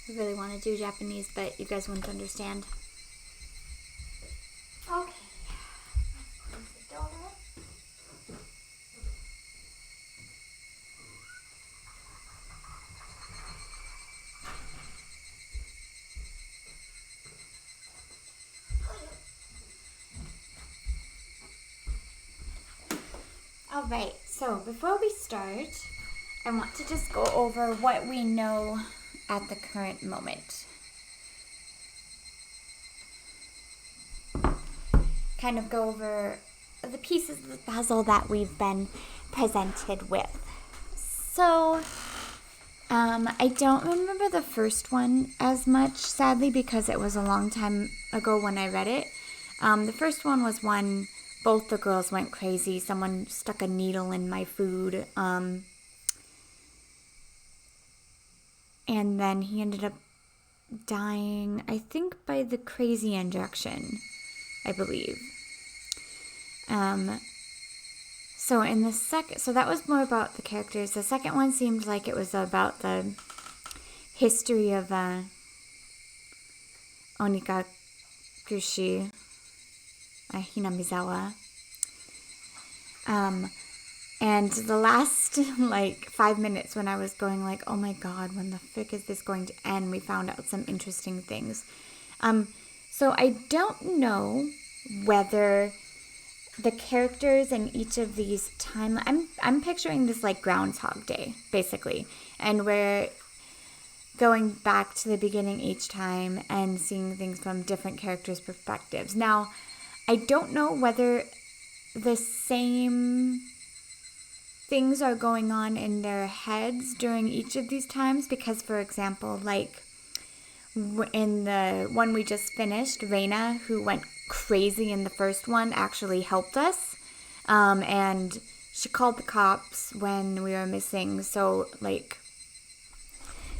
I really want to do Japanese, but you guys wouldn't understand. Okay. Close the door. Alright, so before we start, I want to just go over what we know at the current moment. Kind of go over the pieces of the puzzle that we've been presented with. So, I don't remember the first one as much, sadly, because it was a long time ago when I read it. The first one was one, both the girls went crazy. Someone stuck a needle in my food. And then he ended up dying, I think, by the crazy injection, I believe. So in the so that was more about the characters. The second one seemed like it was about the history of onikakushi-hen, Hinamizawa. And the last, 5 minutes when I was going oh my god, when the frick is this going to end, we found out some interesting things. So I don't know whether the characters in each of these I'm picturing this like Groundhog Day, basically. And we're going back to the beginning each time and seeing things from different characters' perspectives. Now, I don't know whether the same things are going on in their heads during each of these times, because, for example, in the one we just finished, Reina, who went crazy in the first one, actually helped us. And she called the cops when we were missing, so,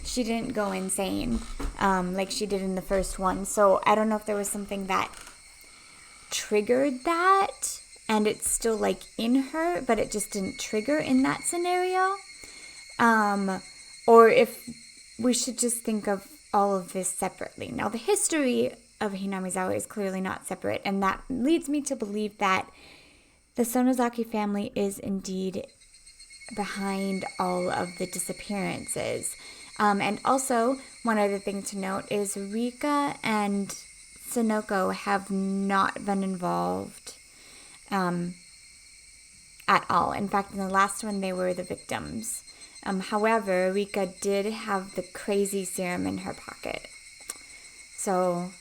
she didn't go insane, like she did in the first one. So I don't know if there was something that triggered that, and it's still, in her, but it just didn't trigger in that scenario. Or if we should just think of all of this separately. Now, the history of Hinamizawa is clearly not separate, and that leads me to believe that the Sonozaki family is indeed behind all of the disappearances. And also, one other thing to note is Rika and Sonoko have not been involved at all. In fact, in the last one, they were the victims. However, Rika did have the crazy serum in her pocket. So,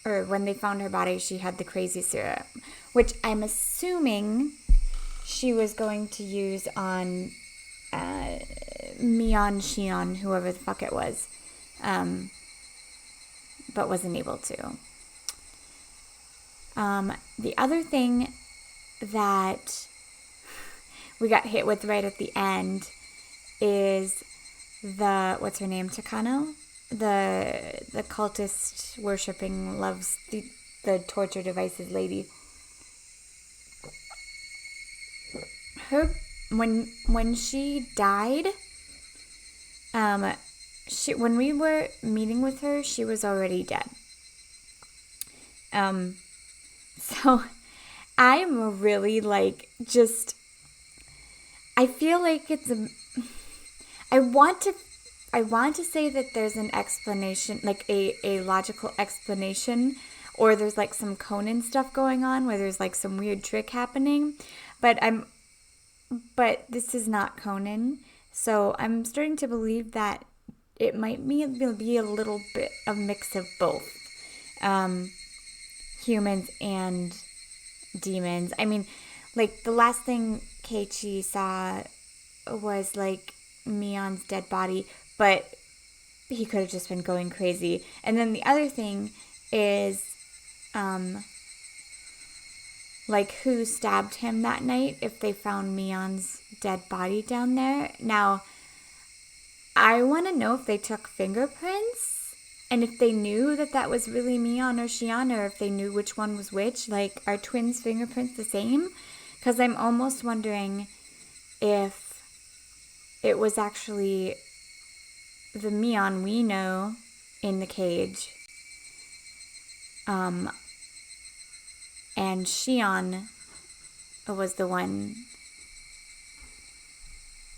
or when they found her body, she had the crazy serum, which I'm assuming she was going to use on Mion Shion, whoever the fuck it was, but wasn't able to. The other thing that we got hit with right at the end is what's her name, Takano? The cultist worshipping loves the torture devices lady. Her, when she died, when we were meeting with her, she was already dead. So I'm really I feel like it's I want to say that there's an explanation, a logical explanation, or there's some Conan stuff going on where there's some weird trick happening, but this is not Conan, so I'm starting to believe that it might be a little bit of mix of both, humans and demons. I mean, the last thing Keiichi saw was Mion's dead body, but he could have just been going crazy. And then the other thing is, who stabbed him that night if they found Mion's dead body down there. Now, I want to know if they took fingerprints, and if they knew that was really Mion or Shion, or if they knew which one was which. Are twins' fingerprints the same? Because I'm almost wondering if it was actually the Mion we know in the cage. And Shion was the one.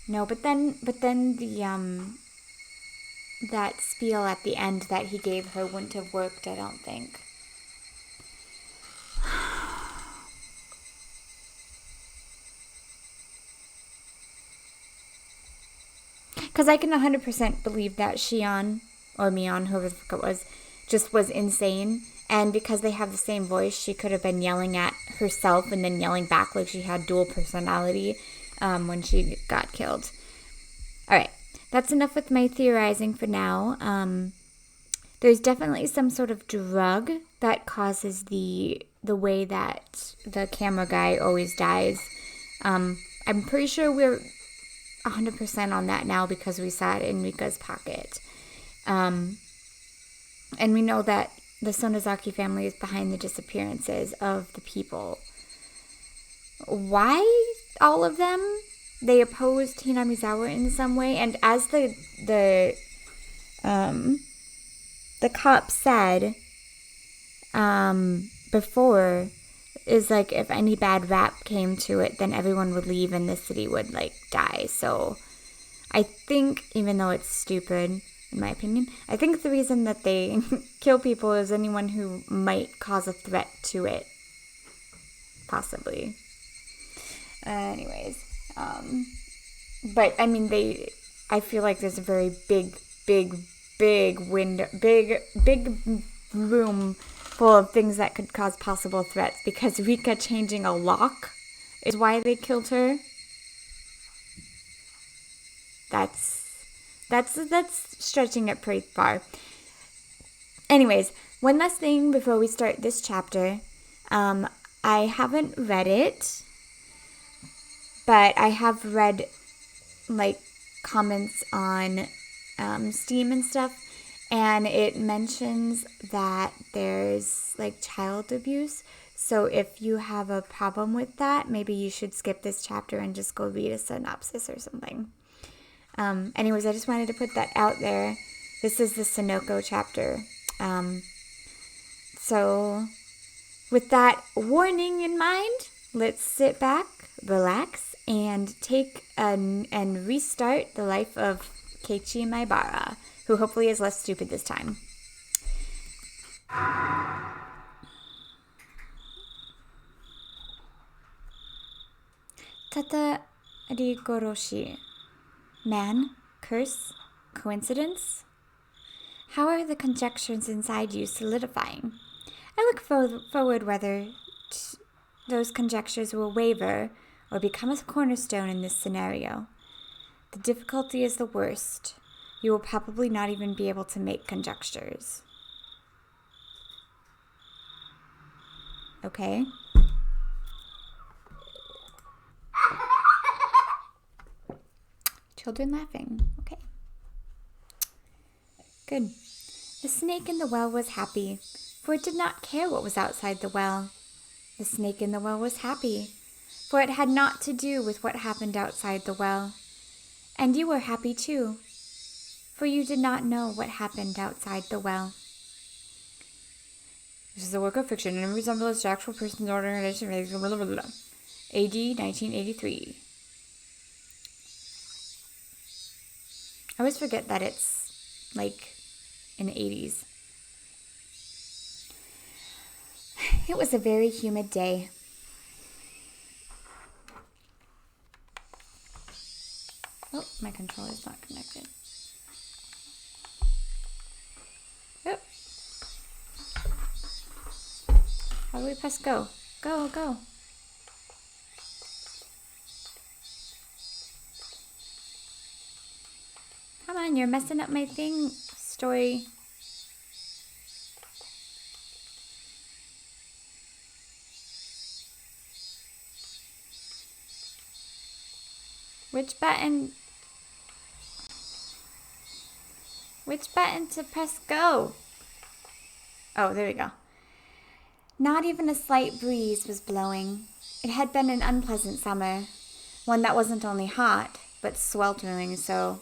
No, but then the that spiel at the end that he gave her wouldn't have worked, I don't think. Because I can 100% believe that Shion, or Mion, whoever the fuck it was, just was insane. And because they have the same voice, she could have been yelling at herself and then yelling back like she had dual personality when she got killed. All right, that's enough with my theorizing for now. There's definitely some sort of drug that causes the way that the camera guy always dies. I'm pretty sure we're 100% on that now because we saw it in Rika's pocket. And we know that the Sonozaki family is behind the disappearances of the people. Why all of them? They opposed Hinamizawa in some way, and as the cop said before, is like if any bad rap came to it, then everyone would leave and the city would like die. So I think, even though it's stupid in my opinion, I think the reason that they kill people is anyone who might cause a threat to it, possibly. Anyways, but I mean I feel like there's a very big window, big room full of things that could cause possible threats, because Rika changing a lock is why they killed her. That's stretching it pretty far. Anyways, one last thing before we start this chapter. I haven't read it, but I have read like comments on Steam and stuff, and it mentions that there's like child abuse. So if you have a problem with that, maybe you should skip this chapter and just go read a synopsis or something. Anyways, I just wanted to put that out there. This is the Sonoko chapter. So with that warning in mind, let's sit back, relax, and take and restart the life of Keiichi Maibara, who hopefully is less stupid this time. Tatarigoroshi. Man, curse, coincidence? How are the conjectures inside you solidifying? I look forward whether those conjectures will waver or become a cornerstone in this scenario. The difficulty is the worst. You will probably not even be able to make conjectures. Okay? Children laughing. Okay. Good. The snake in the well was happy, for it did not care what was outside the well. The snake in the well was happy, for it had naught to do with what happened outside the well. And you were happy too, for you did not know what happened outside the well. This is a work of fiction and resembles to actual person's organization. AD 1983. I always forget that it's like in the 80s. It was a very humid day. Oh, my controller's not connected. Oh. How do we press go? Go, go. Come on, you're messing up my thing, story. Which button? Which button to press go? Oh, there we go. Not even a slight breeze was blowing. It had been an unpleasant summer, one that wasn't only hot, but sweltering so.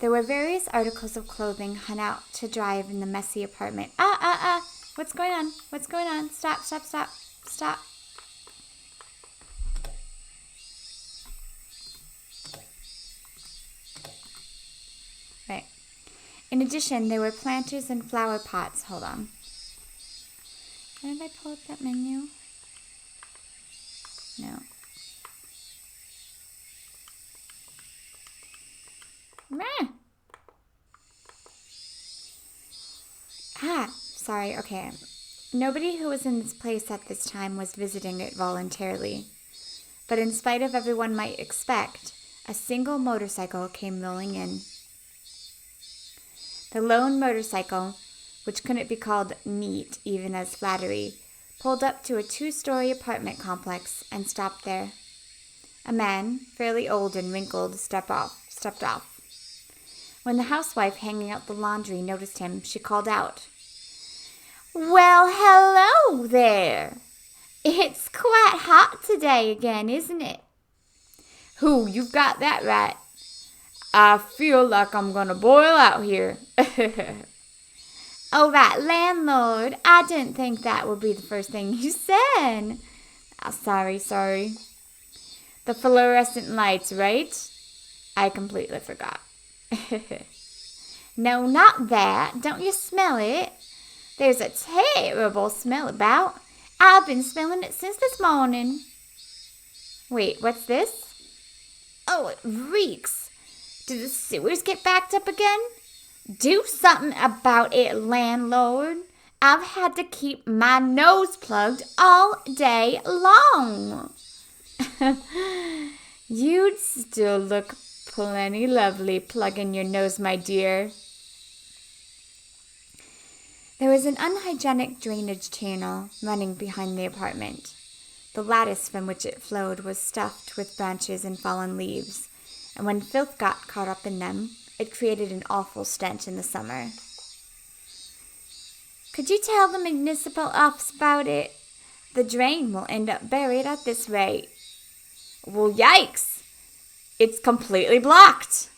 There were various articles of clothing hung out to dry in the messy apartment. What's going on? What's going on? Stop. Right. In addition, there were planters and flower pots. Hold on. Why did I pull up that menu? No. Sorry, okay. Nobody who was in this place at this time was visiting it voluntarily. But in spite of everyone might expect, a single motorcycle came rolling in. The lone motorcycle, which couldn't be called neat even as flattery, pulled up to a 2-story apartment complex and stopped there. A man, fairly old and wrinkled, stepped off. When the housewife hanging out the laundry noticed him, she called out, "Well, hello there. It's quite hot today again, isn't it?" "Who, you've got that right. I feel like I'm gonna boil out here." "Oh, right, landlord. I didn't think that would be the first thing you said." Sorry. "The fluorescent lights, right? I completely forgot." "No, not that. Don't you smell it? There's a terrible smell about. I've been smelling it since this morning." "Wait, what's this?" "Oh, it reeks. Did the sewers get backed up again? Do something about it, landlord. I've had to keep my nose plugged all day long." "You'd still look plenty lovely plugging your nose, my dear." There was an unhygienic drainage channel running behind the apartment. The lattice from which it flowed was stuffed with branches and fallen leaves, and when filth got caught up in them, it created an awful stench in the summer. "Could you tell the municipal office about it? The drain will end up buried at this rate." "Well, yikes! It's completely blocked."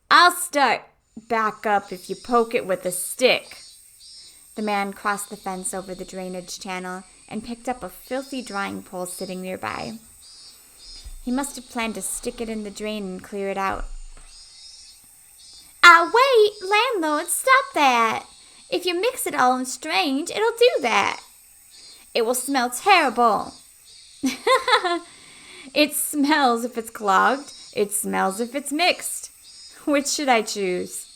"I'll start back up if you poke it with a stick." The man crossed the fence over the drainage channel and picked up a filthy drying pole sitting nearby. He must have planned to stick it in the drain and clear it out. Wait, landlord, stop that. If you mix it all in strange, it'll do that." "It will smell terrible." "It smells if it's clogged. It smells if it's mixed. Which should I choose?"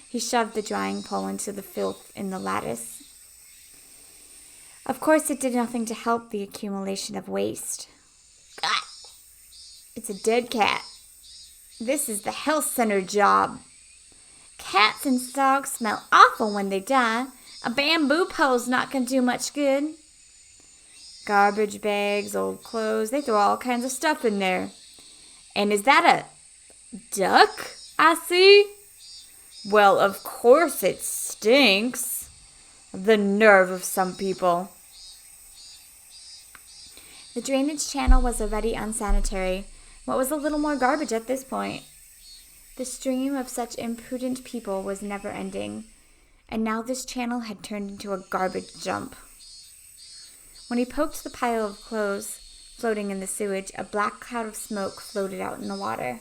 He shoved the drying pole into the filth in the lattice. Of course, it did nothing to help the accumulation of waste. "God, it's a dead cat. This is the health center job. Cats and dogs smell awful when they die. A bamboo pole's not going to do much good." "Garbage bags, old clothes, they throw all kinds of stuff in there." "And is that a duck I see? Well, of course it stinks. The nerve of some people." The drainage channel was already unsanitary. What was a little more garbage at this point? The stream of such imprudent people was never ending, and now this channel had turned into a garbage dump. When he poked the pile of clothes floating in the sewage, a black cloud of smoke floated out in the water.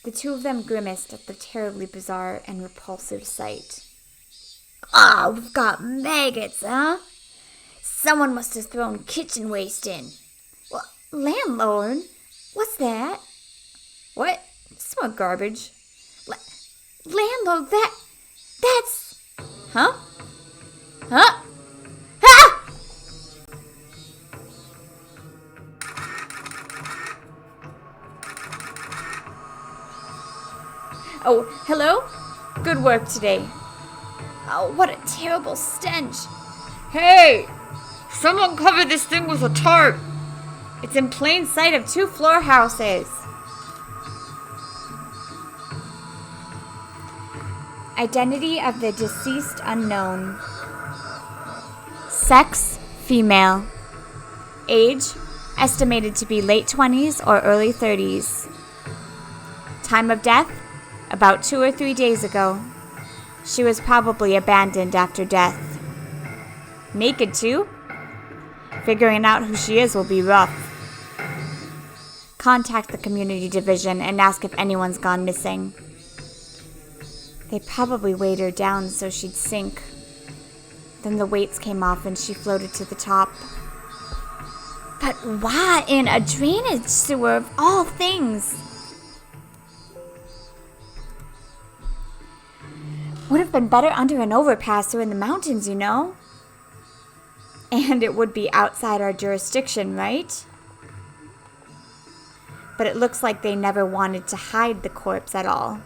The two of them grimaced at the terribly bizarre and repulsive sight. We've got maggots, huh? Someone must have thrown kitchen waste in." "Well, landlord, what's that?" "What? It's more garbage." "Landlord, that's... Huh? Ah! Oh, hello? Good work today. Oh, what a terrible stench. Hey! Someone cover this thing with a tarp. It's in plain sight of 2 floor houses. Identity of the deceased unknown. Sex, female. Age, estimated to be late 20s or early 30s. time of death? About 2 or 3 days ago. She was probably abandoned after death. Naked too? Figuring out who she is will be rough. Contact the community division and ask if anyone's gone missing. They probably weighed her down so she'd sink. Then the weights came off and she floated to the top. But why in a drainage sewer of all things? Would have been better under an overpass or in the mountains, you know? And it would be outside our jurisdiction, right? But it looks like they never wanted to hide the corpse at all.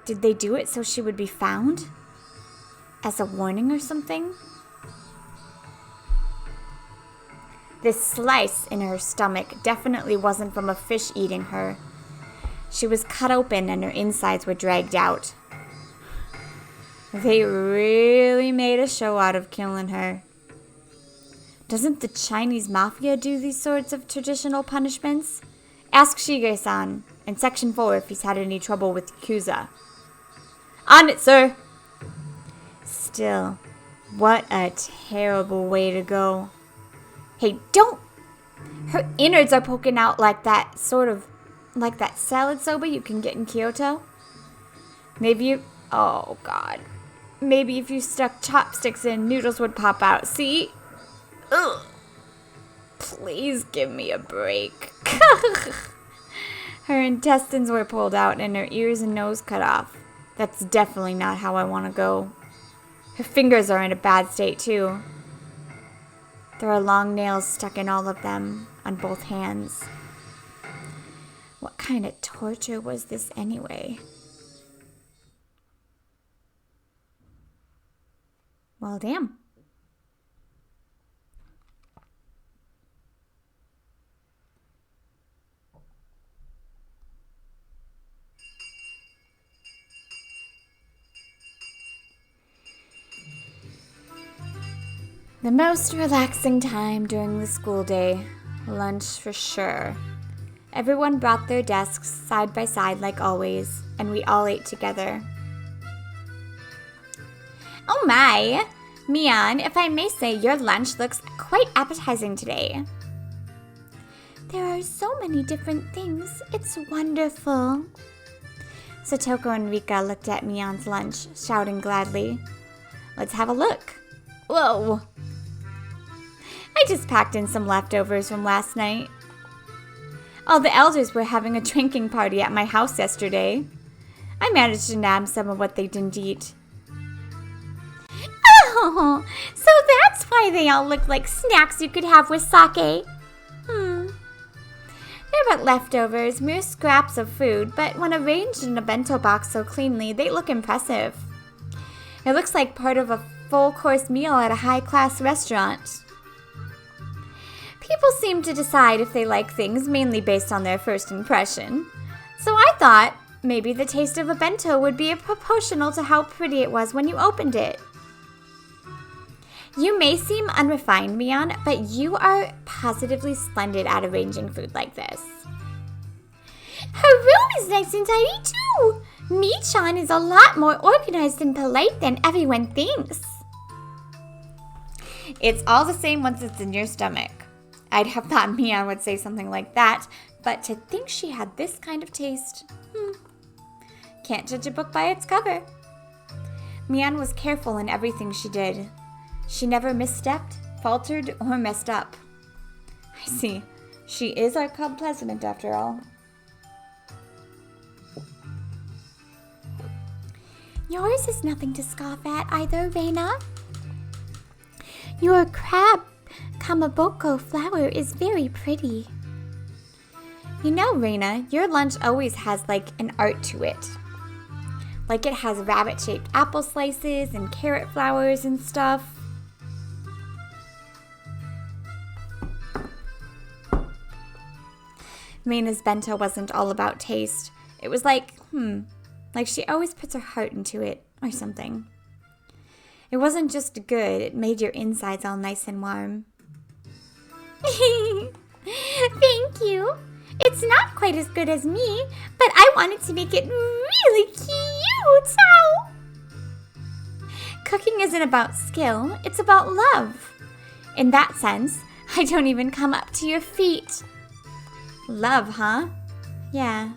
Did they do it so she would be found? As a warning or something? This slice in her stomach definitely wasn't from a fish eating her. She was cut open and her insides were dragged out. They really made a show out of killing her. Doesn't the Chinese mafia do these sorts of traditional punishments? Ask Shige-san in Section 4 if he's had any trouble with Yakuza. On it, sir! Still, what a terrible way to go. Hey, don't! Her innards are poking out like that like that salad soba you can get in Kyoto. Oh God. Maybe if you stuck chopsticks in, noodles would pop out. See? Ugh. Please give me a break. Her intestines were pulled out and her ears and nose cut off. That's definitely not how I want to go. Her fingers are in a bad state too. There are long nails stuck in all of them, on both hands. What kind of torture was this anyway? Well, damn. The most relaxing time during the school day. Lunch for sure. Everyone brought their desks side by side like always, and we all ate together. Oh my! Mian, if I may say, your lunch looks quite appetizing today. There are so many different things. It's wonderful. Satoko and Rika looked at Mian's lunch, shouting gladly. Let's have a look. Whoa! I just packed in some leftovers from last night. All the elders were having a drinking party at my house yesterday. I managed to nab some of what they didn't eat. Oh, so that's why they all look like snacks you could have with sake. They're but leftovers, mere scraps of food, but when arranged in a bento box so cleanly, they look impressive. It looks like part of a full-course meal at a high-class restaurant. People seem to decide if they like things mainly based on their first impression. So I thought maybe the taste of a bento would be proportional to how pretty it was when you opened it. You may seem unrefined, Mian, but you are positively splendid at arranging food like this. Her room is nice and tidy too. Mi-chan is a lot more organized and polite than everyone thinks. It's all the same once it's in your stomach. I'd have thought Mian would say something like that, but to think she had this kind of taste, can't judge a book by its cover. Mian was careful in everything she did. She never misstepped, faltered, or messed up. I see. She is our club president after all. Yours is nothing to scoff at either, Reina. Your crab kamaboko flower is very pretty. You know, Reina, your lunch always has like an art to it. Like it has rabbit-shaped apple slices and carrot flowers and stuff. Reina's bento wasn't all about taste. It was like she always puts her heart into it or something. It wasn't just good, it made your insides all nice and warm. Thank you. It's not quite as good as me, I wanted to make it really cute. Oh. Cooking isn't about skill, it's about love. In that sense, I don't even come up to your feet. Love, huh? Yeah.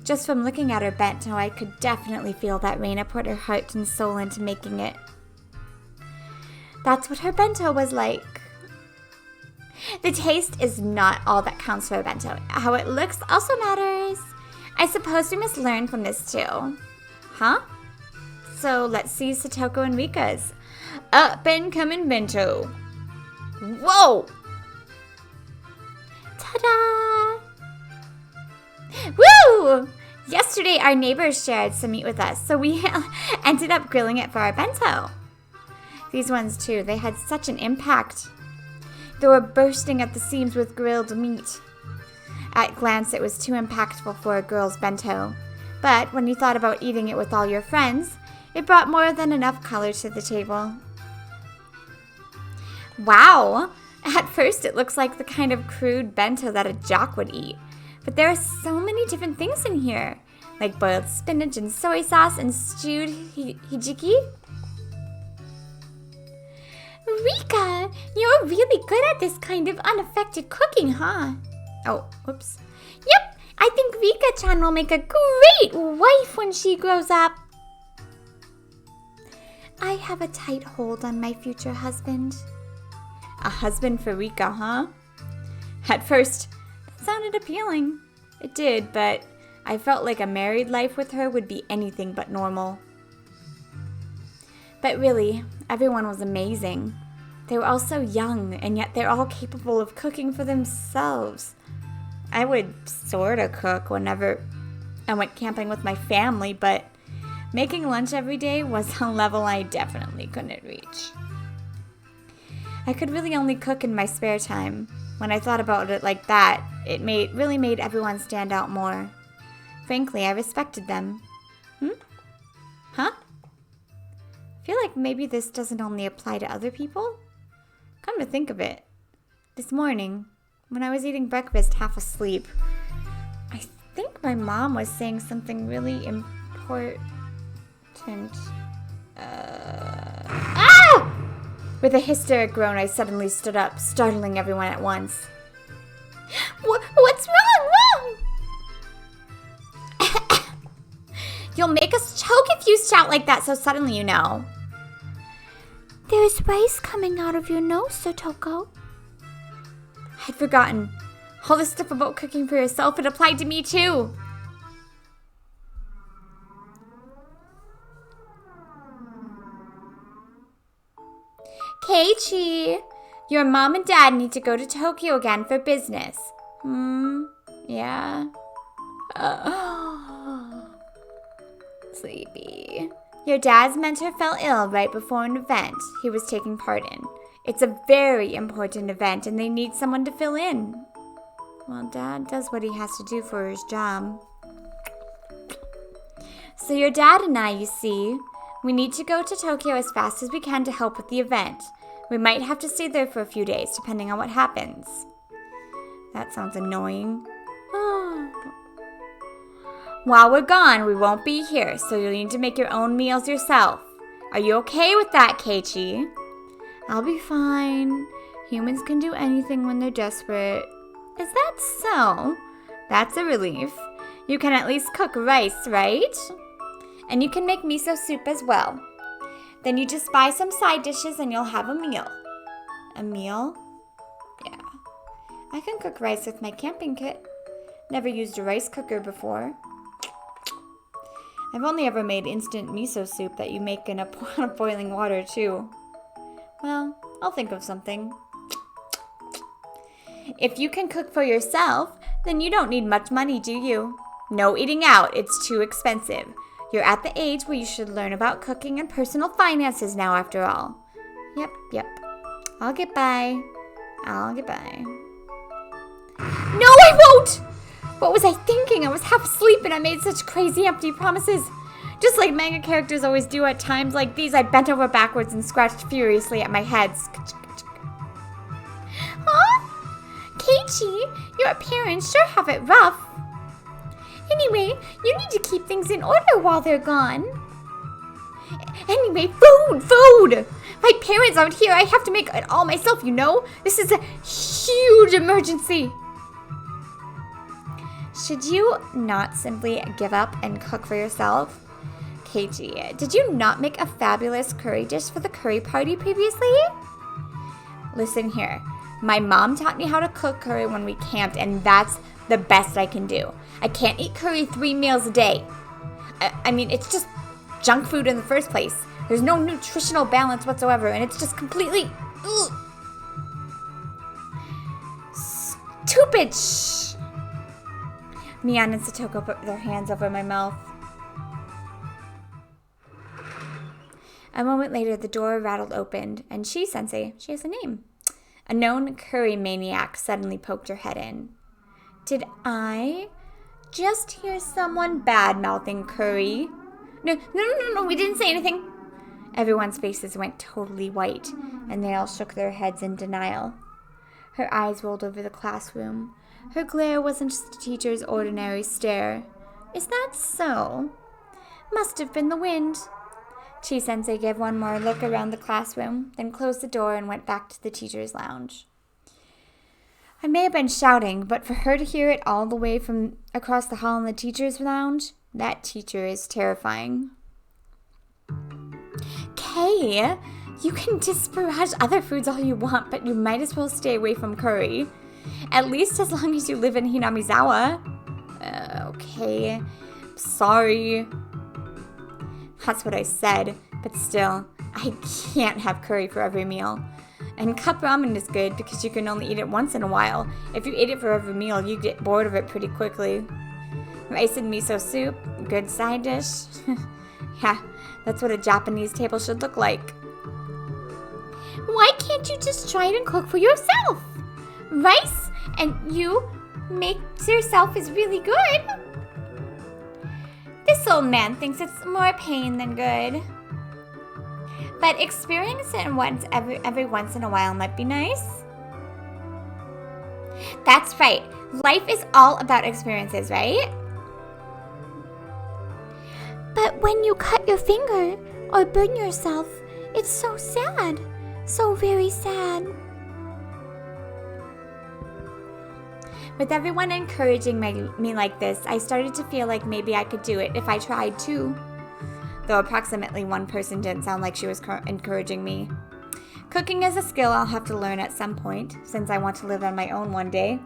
Just from looking at her bento, I could definitely feel that Reina put her heart and soul into making it. That's what her bento was like. The taste is not all that counts for a bento. How it looks also matters. I suppose we must learn from this too. Huh? So let's see Satoko and Rika's up and coming bento. Whoa! Ta-da! Woo! Yesterday our neighbors shared some meat with us, so we ended up grilling it for our bento. These ones too, they had such an impact. They were bursting at the seams with grilled meat. At glance, it was too impactful for a girl's bento. But when you thought about eating it with all your friends, it brought more than enough color to the table. Wow! At first, it looks like the kind of crude bento that a jock would eat. But there are so many different things in here, like boiled spinach and soy sauce and stewed hijiki. Rika, you're really good at this kind of unaffected cooking, huh? Oh, whoops. Yep, I think Rika-chan will make a great wife when she grows up. I have a tight hold on my future husband. A husband for Rika, huh? At first, that sounded appealing. It did, but I felt like a married life with her would be anything but normal. But really, everyone was amazing. They were all so young, and yet they're all capable of cooking for themselves. I would sort of cook whenever I went camping with my family, but making lunch every day was a level I definitely couldn't reach. I could really only cook in my spare time. When I thought about it like that, it really made everyone stand out more. Frankly, I respected them. Huh? I feel like maybe this doesn't only apply to other people. Come to think of it, this morning, when I was eating breakfast half asleep, I think my mom was saying something really important. Ah! With a hysteric groan, I suddenly stood up, startling everyone at once. What's wrong? You'll make us choke if you shout like that so suddenly, you know. There's rice coming out of your nose, Satoko. I'd forgotten. All this stuff about cooking for yourself, it applied to me too. Keiichi, your mom and dad need to go to Tokyo again for business. Yeah. Sleepy. Your dad's mentor fell ill right before an event he was taking part in. It's a very important event and they need someone to fill in. Well, Dad does what he has to do for his job. So your dad and I, you see, we need to go to Tokyo as fast as we can to help with the event. We might have to stay there for a few days, depending on what happens. That sounds annoying. While we're gone, we won't be here, so you'll need to make your own meals yourself. Are you okay with that, Keiichi? I'll be fine. Humans can do anything when they're desperate. Is that so? That's a relief. You can at least cook rice, right? And you can make miso soup as well. Then you just buy some side dishes and you'll have a meal. A meal? Yeah. I can cook rice with my camping kit. Never used a rice cooker before. I've only ever made instant miso soup that you make in a pot of boiling water too. Well, I'll think of something. If you can cook for yourself, then you don't need much money, do you? No eating out, it's too expensive. You're at the age where you should learn about cooking and personal finances now, after all. Yep. I'll get by. No, I won't! What was I thinking? I was half asleep and I made such crazy empty promises. Just like manga characters always do at times like these, I bent over backwards and scratched furiously at my head. Huh? Keiichi, your parents sure have it rough. Anyway, you need to keep things in order while they're gone. Anyway, food! My parents aren't here. I have to make it all myself, you know? This is a huge emergency. Should you not simply give up and cook for yourself? Keiji, did you not make a fabulous curry dish for the curry party previously? Listen here. My mom taught me how to cook curry when we camped, and that's the best I can do. I can't eat curry 3 meals a day. I mean, it's just junk food in the first place. There's no nutritional balance whatsoever, and it's just completely stupid. Shh. Mian and Satoko put their hands over my mouth. A moment later, the door rattled open, and Sensei, she has a name. A known curry maniac suddenly poked her head in. Did I just hear someone bad-mouthing curry? No, we didn't say anything. Everyone's faces went totally white, and they all shook their heads in denial. Her eyes rolled over the classroom. Her glare wasn't just the teacher's ordinary stare. Is that so? Must have been the wind. Sensei gave one more look around the classroom, then closed the door and went back to the teacher's lounge. I may have been shouting, but for her to hear it all the way from across the hall in the teacher's lounge, that teacher is terrifying. Kay, you can disparage other foods all you want, but you might as well stay away from curry. At least as long as you live in Hinamizawa. Okay. Sorry. That's what I said, but still, I can't have curry for every meal. And cup ramen is good because you can only eat it once in a while. If you ate it for every meal, you get bored of it pretty quickly. Rice and miso soup, good side dish. Yeah, that's what a Japanese table should look like. Why can't you just try it and cook for yourself? Rice and you make yourself is really good. This old man thinks it's more pain than good. But experiencing it every once in a while might be nice. That's right. Life is all about experiences, right? But when you cut your finger or burn yourself, it's so sad. So very sad. With everyone encouraging me like this, I started to feel like maybe I could do it if I tried too. Though approximately one person didn't sound like she was encouraging me. Cooking is a skill I'll have to learn at some point, since I want to live on my own one day.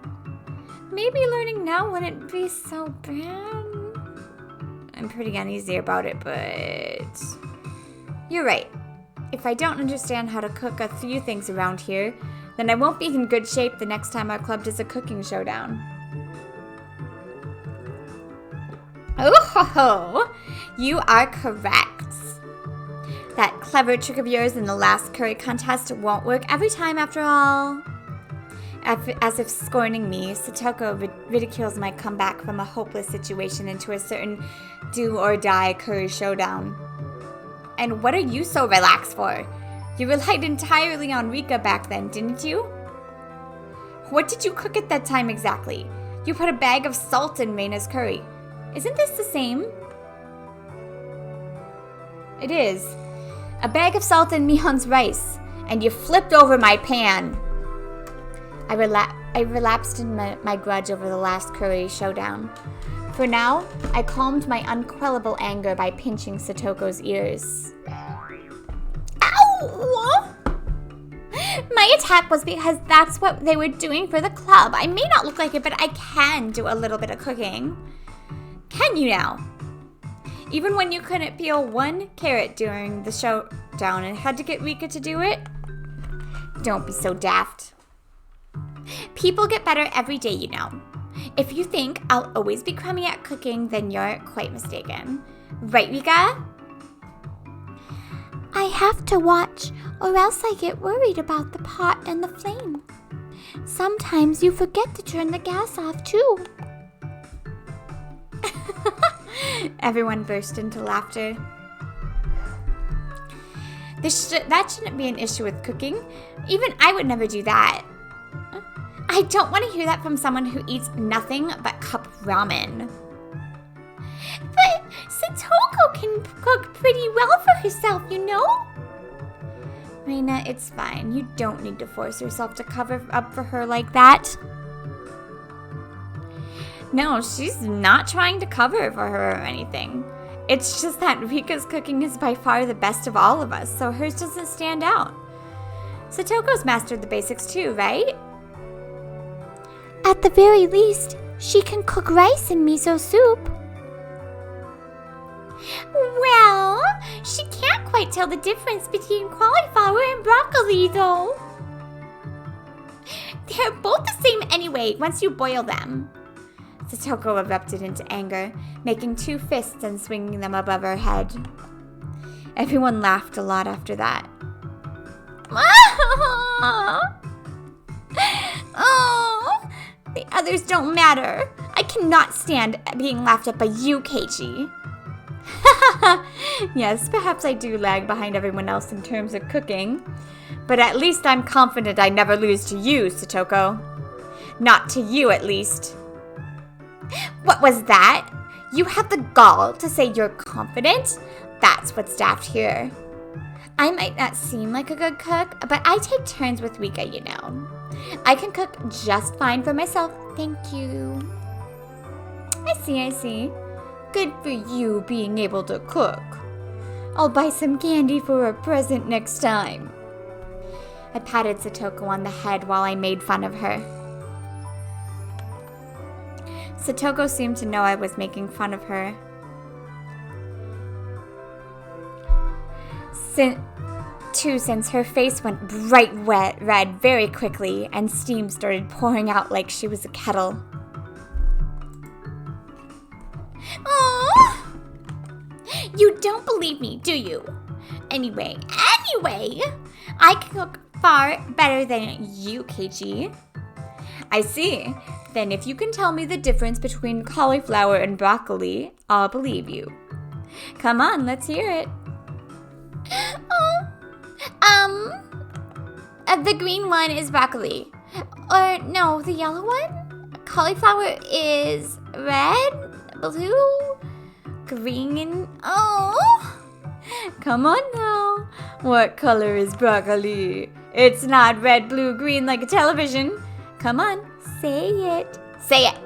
Maybe learning now wouldn't be so bad. I'm pretty uneasy about it, but you're right. If I don't understand how to cook a few things around here, then I won't be in good shape the next time our club does a cooking showdown. Oh ho ho! You are correct. That clever trick of yours in the last curry contest won't work every time after all. As if scorning me, Satoko ridicules my comeback from a hopeless situation into a certain do-or-die curry showdown. And what are you so relaxed for? You relied entirely on Rika back then, didn't you? What did you cook at that time exactly? You put a bag of salt in Reina's curry. Isn't this the same? It is. A bag of salt in Mihon's rice, and you flipped over my pan. I relapsed in my grudge over the last curry showdown. For now, I calmed my unquellable anger by pinching Satoko's ears. Ow! My attack was because that's what they were doing for the club. I may not look like it, but I can do a little bit of cooking. Can you now? Even when you couldn't peel one carrot during the showdown and had to get Rika to do it? Don't be so daft. People get better every day, you know. If you think I'll always be crummy at cooking, then you're quite mistaken. Right, Rika? I have to watch, or else I get worried about the pot and the flame. Sometimes you forget to turn the gas off, too. Everyone burst into laughter. That shouldn't be an issue with cooking. Even I would never do that. I don't want to hear that from someone who eats nothing but cup ramen. But Satoko can cook pretty well for herself, you know? Reina, it's fine. You don't need to force yourself to cover up for her like that. No, she's not trying to cover for her or anything. It's just that Rika's cooking is by far the best of all of us, so hers doesn't stand out. Satoko's mastered the basics too, right? At the very least, she can cook rice and miso soup. Well, she can't quite tell the difference between cauliflower and broccoli, though. They're both the same anyway, once you boil them. Satoko erupted into anger, making 2 fists and swinging them above her head. Everyone laughed a lot after that. Oh, the others don't matter. I cannot stand being laughed at by you, Keiichi. Yes, perhaps I do lag behind everyone else in terms of cooking, but at least I'm confident I never lose to you, Satoko. Not to you, at least. What was that? You have the gall to say you're confident? That's what's daft here. I might not seem like a good cook, but I take turns with Rika, you know. I can cook just fine for myself, thank you. I see. Good for you being able to cook. I'll buy some candy for a present next time. I patted Satoko on the head while I made fun of her. Satoko seemed to know I was making fun of her. Since her face went bright red very quickly and steam started pouring out like she was a kettle. Oh, you don't believe me, do you? Anyway, I can cook far better than you, Keiichi. I see. Then if you can tell me the difference between cauliflower and broccoli, I'll believe you. Come on, let's hear it. The green one is broccoli. Or no, the yellow one? Cauliflower is red, blue, green. Oh! Come on now. What color is broccoli? It's not red, blue, green like a television. Come on, say it. Say it.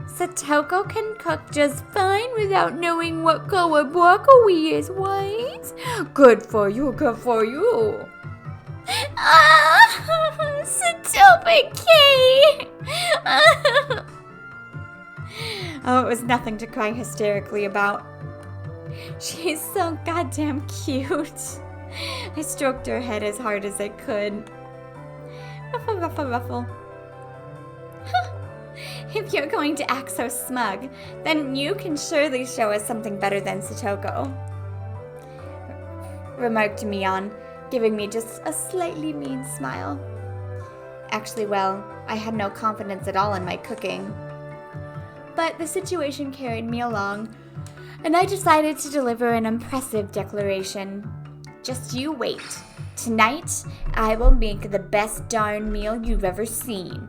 Satoko can cook just fine without knowing what color broccoli is, right? Good for you. Satobe K. Oh, it was nothing to cry hysterically about. She's so goddamn cute. I stroked her head as hard as I could. Ruffle. If you're going to act so smug, then you can surely show us something better than Satoko, remarked Mion, giving me just a slightly mean smile. Actually, well, I had no confidence at all in my cooking. But the situation carried me along, and I decided to deliver an impressive declaration. Just you wait. Tonight, I will make the best darn meal you've ever seen.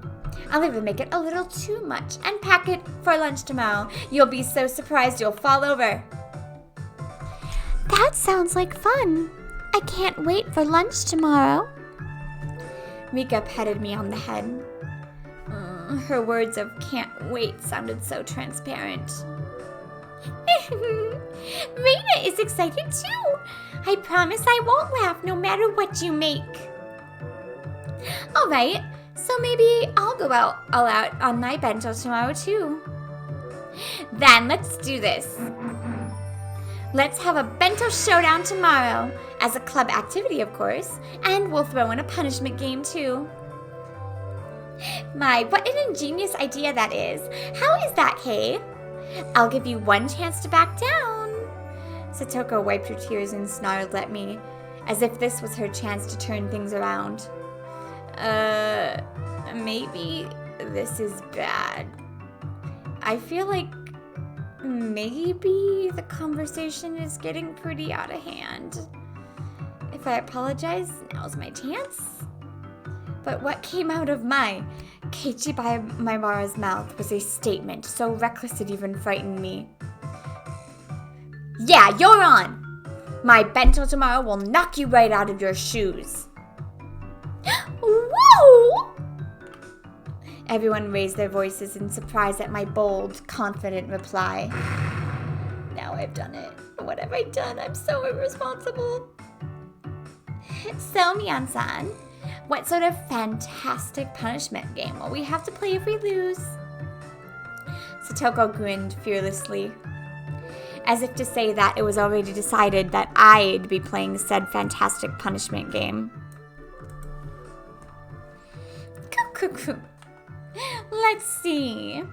I'll even make it a little too much and pack it for lunch tomorrow. You'll be so surprised you'll fall over. That sounds like fun. I can't wait for lunch tomorrow. Rika petted me on the head. Her words of "can't wait" sounded so transparent. Reina is excited too. I promise I won't laugh no matter what you make. All right. So maybe I'll go all out on my bento tomorrow too. Then let's do this. Let's have a bento showdown tomorrow, as a club activity of course, and we'll throw in a punishment game too. My, what an ingenious idea that is. How is that, Kay? I'll give you one chance to back down. Satoko wiped her tears and snarled at me, as if this was her chance to turn things around. Maybe this is bad. I feel like maybe the conversation is getting pretty out of hand. If I apologize, now's my chance. But what came out of my Keiichi Maibara's mouth was a statement so reckless it even frightened me. Yeah, you're on! My bento tomorrow will knock you right out of your shoes. Whoa! Everyone raised their voices in surprise at my bold, confident reply. Now I've done it. What have I done? I'm so irresponsible. So, Mian-san, what sort of fantastic punishment game will we have to play if we lose? Satoko grinned fearlessly, as if to say that it was already decided that I'd be playing said fantastic punishment game. Let's see.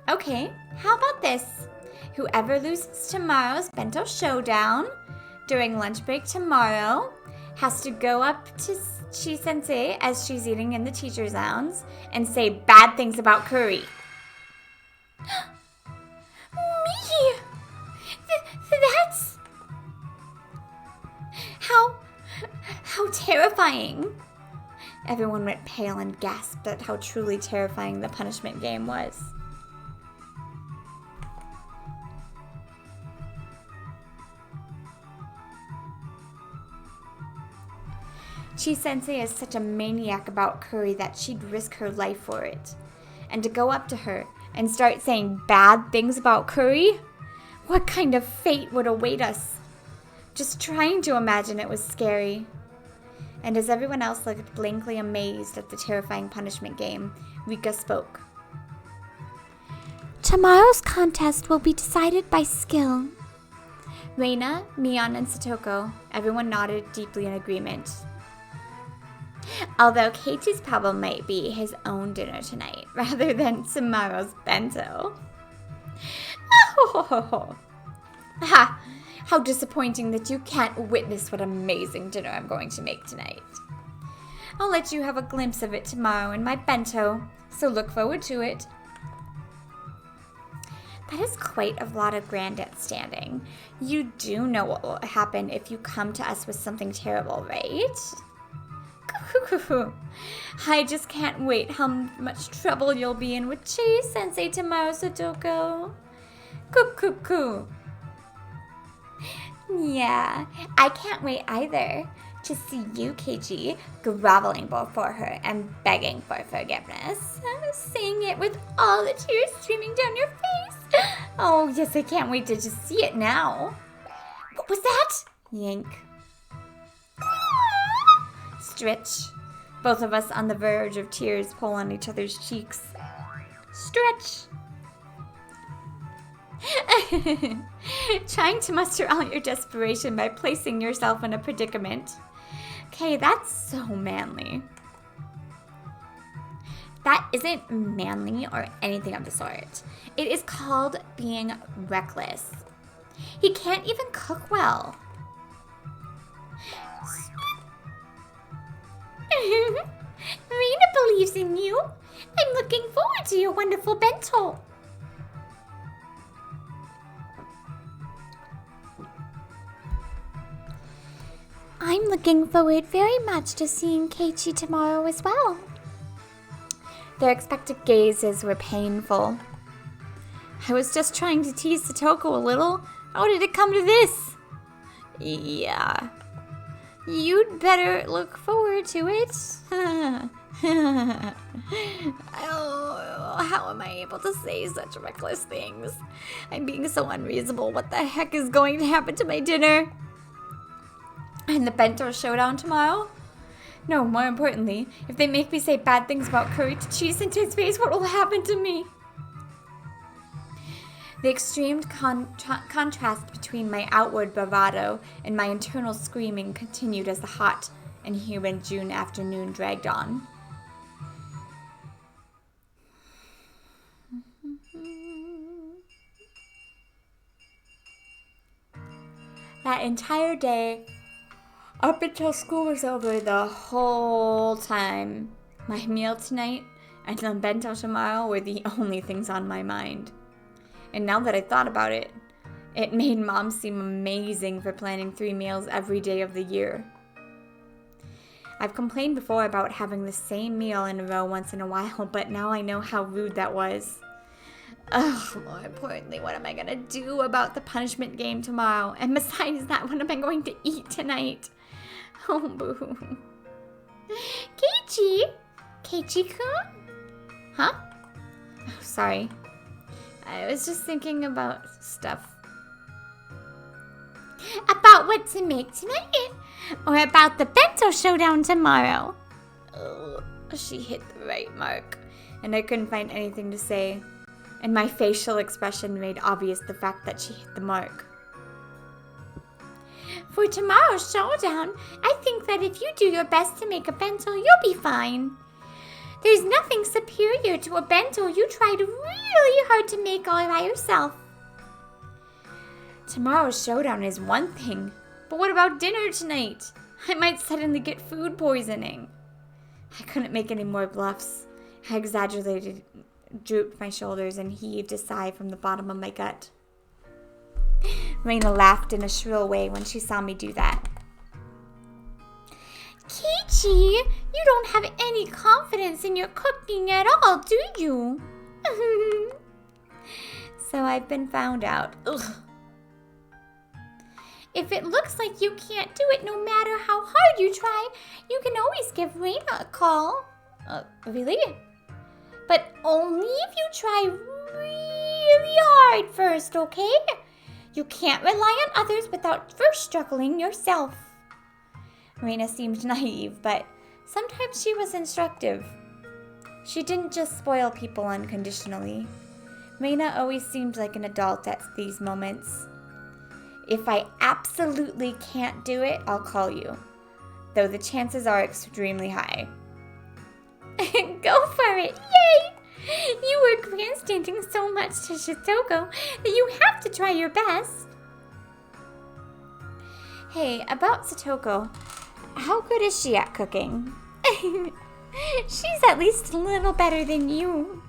Okay, how about this? Whoever loses tomorrow's bento showdown during lunch break tomorrow has to go up to Chi-sensei as she's eating in the teacher's lounge and say bad things about curry. Me? That's... How terrifying. Everyone went pale and gasped at how truly terrifying the punishment game was. Chi-sensei is such a maniac about curry that she'd risk her life for it. And to go up to her and start saying bad things about curry? What kind of fate would await us? Just trying to imagine it was scary. And as everyone else looked blankly amazed at the terrifying punishment game, Rika spoke. Tomorrow's contest will be decided by skill. Reina, Mion, and Satoko, everyone nodded deeply in agreement. Although Keiichi's problem might be his own dinner tonight, rather than tomorrow's bento. Ha! How disappointing that you can't witness what amazing dinner I'm going to make tonight. I'll let you have a glimpse of it tomorrow in my bento, so look forward to it. That is quite a lot of grandstanding. You do know what will happen if you come to us with something terrible, right? I just can't wait how much trouble you'll be in with Chi-sensei tomorrow, Satoko. Cuckoo. Yeah, I can't wait either to see you, Keiichi, groveling before her and begging for forgiveness. Saying it with all the tears streaming down your face. Oh, yes, I can't wait to just see it now. What was that? Yank. Stretch. Both of us on the verge of tears pull on each other's cheeks. Stretch. Trying to muster all your desperation by placing yourself in a predicament. Okay, that's so manly. That isn't manly or anything of the sort. It is called being reckless. He can't even cook well. Marina believes in you. I'm looking forward to your wonderful bento. I'm looking forward very much to seeing Keiichi tomorrow as well. Their expectant gazes were painful. I was just trying to tease Satoko a little. How did it come to this? Yeah. You'd better look forward to it. Oh, how am I able to say such reckless things? I'm being so unreasonable. What the heck is going to happen to my dinner? And the bento showdown tomorrow? No, more importantly, if they make me say bad things about curry to Chi-sensei's face, what will happen to me? The extreme contrast between my outward bravado and my internal screaming continued as the hot and humid June afternoon dragged on. That entire day, up until school was over, the whole time, my meal tonight and the bento tomorrow were the only things on my mind. And now that I thought about it, it made Mom seem amazing for planning 3 meals every day of the year. I've complained before about having the same meal in a row once in a while, but now I know how rude that was. Oh, more importantly, what am I going to do about the punishment game tomorrow? And besides that, what am I going to eat tonight? Oh, boo. Keiichi? Keiichi-kun? Huh? Oh, sorry. I was just thinking about stuff. About what to make tonight? Or about the bento showdown tomorrow? Oh, she hit the right mark. And I couldn't find anything to say. And my facial expression made obvious the fact that she hit the mark. For tomorrow's showdown, I think that if you do your best to make a bento, you'll be fine. There's nothing superior to a bento you tried really hard to make all by yourself. Tomorrow's showdown is one thing, but what about dinner tonight? I might suddenly get food poisoning. I couldn't make any more bluffs. I exaggerated, drooped my shoulders, and heaved a sigh from the bottom of my gut. Reina laughed in a shrill way when she saw me do that. Keiichi, you don't have any confidence in your cooking at all, do you? So I've been found out. Ugh. If it looks like you can't do it no matter how hard you try, you can always give Reina a call. Really? But only if you try really hard first, okay? You can't rely on others without first struggling yourself. Reina seemed naive, but sometimes she was instructive. She didn't just spoil people unconditionally. Reina always seemed like an adult at these moments. If I absolutely can't do it, I'll call you, though the chances are extremely high. Go for it! Yay! You were grandstanding so much to Satoko that you have to try your best. Hey, about Satoko, how good is she at cooking? She's at least a little better than you.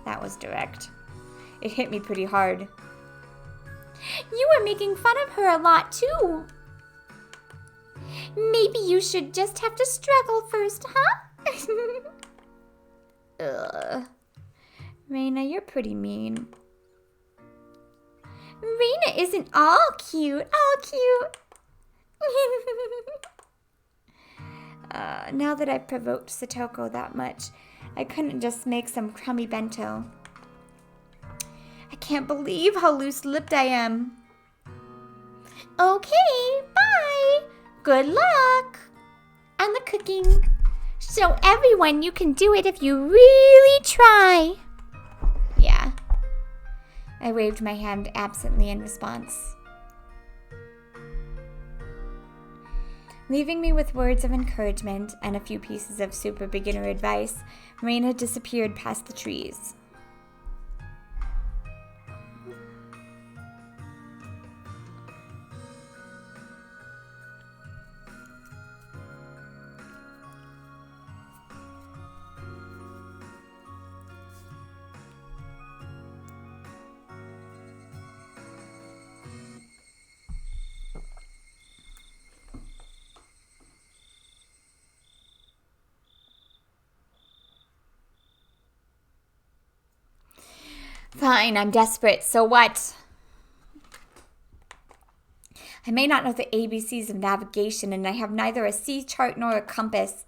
That was direct. It hit me pretty hard. You were making fun of her a lot, too. Maybe you should just have to struggle first, huh? Ugh. Reina, you're pretty mean. Reina isn't all cute. Now that I've provoked Satoko that much, I couldn't just make some crummy bento. I can't believe how loose-lipped I am. Okay, bye. Good luck on the cooking. Show everyone you can do it if you really try. Yeah. I waved my hand absently in response. Leaving me with words of encouragement and a few pieces of super beginner advice, Reina disappeared past the trees. Fine, I'm desperate. So what? I may not know the ABCs of navigation, and I have neither a sea chart nor a compass.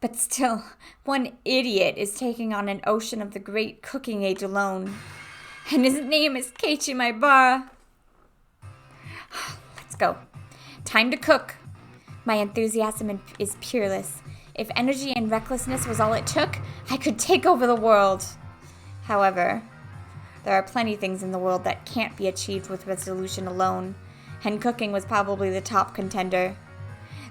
But still, one idiot is taking on an ocean of the great cooking age alone. And his name is Keiichi Maibara. Let's go. Time to cook. My enthusiasm is peerless. If energy and recklessness was all it took, I could take over the world. However, there are plenty things in the world that can't be achieved with resolution alone, and cooking was probably the top contender.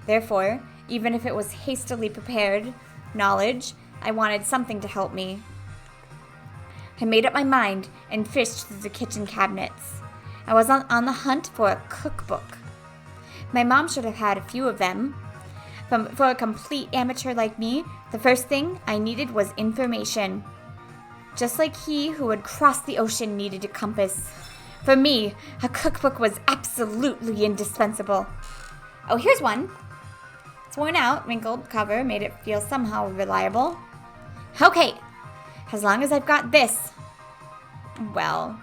Therefore, even if it was hastily prepared knowledge, I wanted something to help me. I made up my mind and fished through the kitchen cabinets. I was on the hunt for a cookbook. My mom should have had a few of them. For a complete amateur like me, the first thing I needed was information. Just like he who had crossed the ocean needed a compass. For me, a cookbook was absolutely indispensable. Oh, here's one. Its worn out, wrinkled cover made it feel somehow reliable. Okay, as long as I've got this. Well,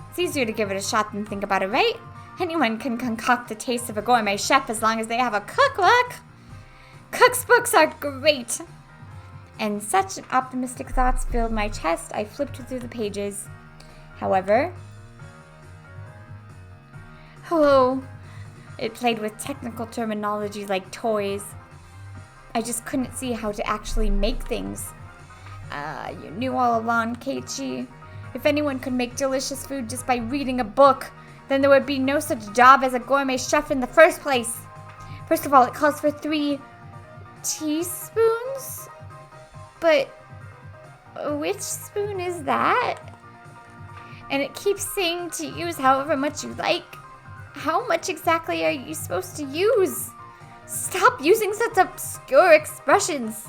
it's easier to give it a shot than think about it, right? Anyone can concoct the taste of a gourmet chef as long as they have a cookbook. Cook's books are great. And such optimistic thoughts filled my chest, I flipped through the pages. However, it played with technical terminology like toys. I just couldn't see how to actually make things. You knew all along, Keiichi. If anyone could make delicious food just by reading a book, then there would be no such job as a gourmet chef in the first place. First of all, it calls for 3 teaspoons? But which spoon is that? And it keeps saying to use however much you like. How much exactly are you supposed to use? Stop using such obscure expressions.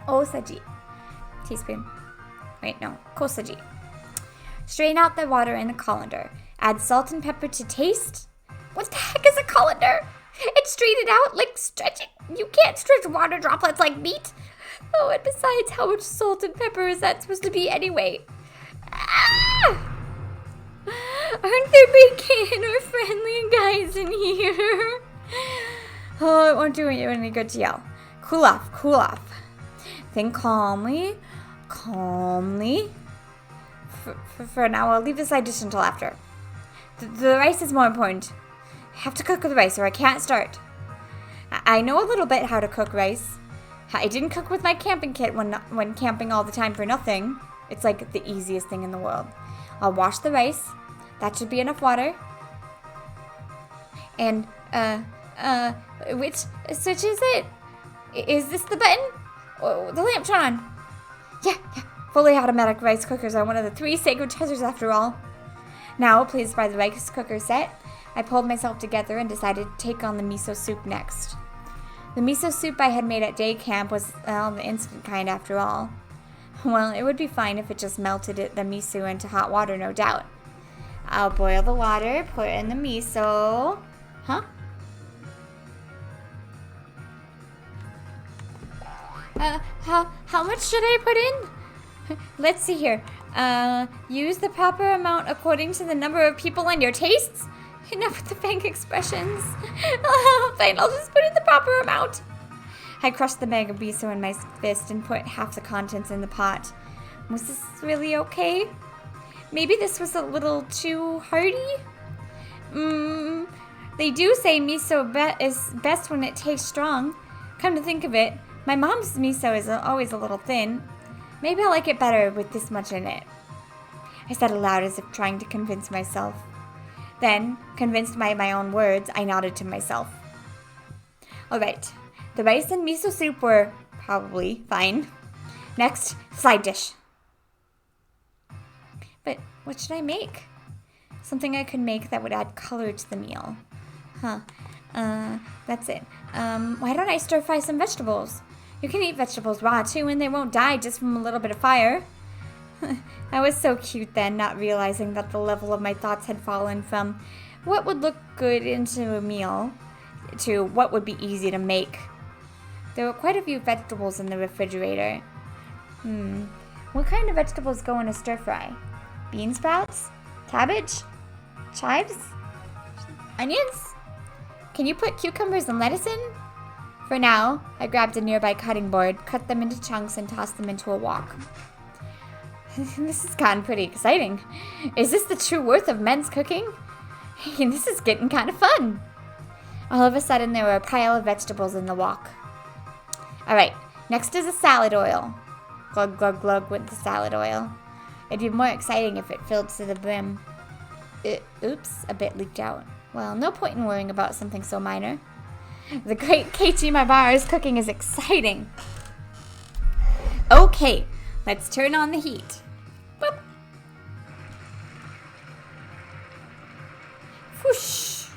Osaji. Teaspoon. Wait, no. Kosaji. Strain out the water in the colander. Add salt and pepper to taste. What the heck is a colander? It's strained out like stretching. You can't stretch water droplets like meat. Oh, and besides, how much salt and pepper is that supposed to be anyway? Ah! Aren't there bacon or friendly guys in here? Oh, it won't do you any good to yell. Cool off, cool off. Think calmly. For now, I'll leave the side dish until after. The rice is more important. I have to cook the rice or I can't start. I know a little bit how to cook rice. I didn't cook with my camping kit when camping all the time for nothing. It's like the easiest thing in the world. I'll wash the rice. That should be enough water. And, which switch is it? Is this the button? Oh, the lamp, turn on. Yeah. Fully automatic rice cookers are one of the 3 sacred treasures after all. Now, pleased by the rice cooker set, I pulled myself together and decided to take on the miso soup next. The miso soup I had made at day camp was, well, the instant kind after all. Well, it would be fine if it just melted the miso into hot water, no doubt. I'll boil the water, put in the miso. Huh? How much should I put in? Let's see here. Use the proper amount according to the number of people and your tastes? Enough with the fake expressions. Fine, I'll just put in the proper amount. I crushed the bag of miso in my fist and put half the contents in the pot. Was this really okay? Maybe this was a little too hearty? They do say miso is best when it tastes strong. Come to think of it, my mom's miso is always a little thin. Maybe I like it better with this much in it. I said aloud as if trying to convince myself. Then, convinced by my own words, I nodded to myself. Alright, the rice and miso soup were probably fine. Next, side dish. But what should I make? Something I could make that would add color to the meal. That's it. Why don't I stir fry some vegetables? You can eat vegetables raw too, and they won't die just from a little bit of fire. I was so cute then, not realizing that the level of my thoughts had fallen from what would look good into a meal to what would be easy to make. There were quite a few vegetables in the refrigerator. What kind of vegetables go in a stir fry? Bean sprouts? Cabbage? Chives? Onions? Can you put cucumbers and lettuce in? For now, I grabbed a nearby cutting board, cut them into chunks, and tossed them into a wok. This has gotten pretty exciting. Is this the true worth of men's cooking? Hey, this is getting kind of fun. All of a sudden, there were a pile of vegetables in the wok. Alright, next is a salad oil. Glug, glug, glug went the salad oil. It'd be more exciting if it filled to the brim. Oops, a bit leaked out. Well, no point in worrying about something so minor. The great Keiichi Maibara's cooking is exciting. Okay, let's turn on the heat. Boop. Whoosh!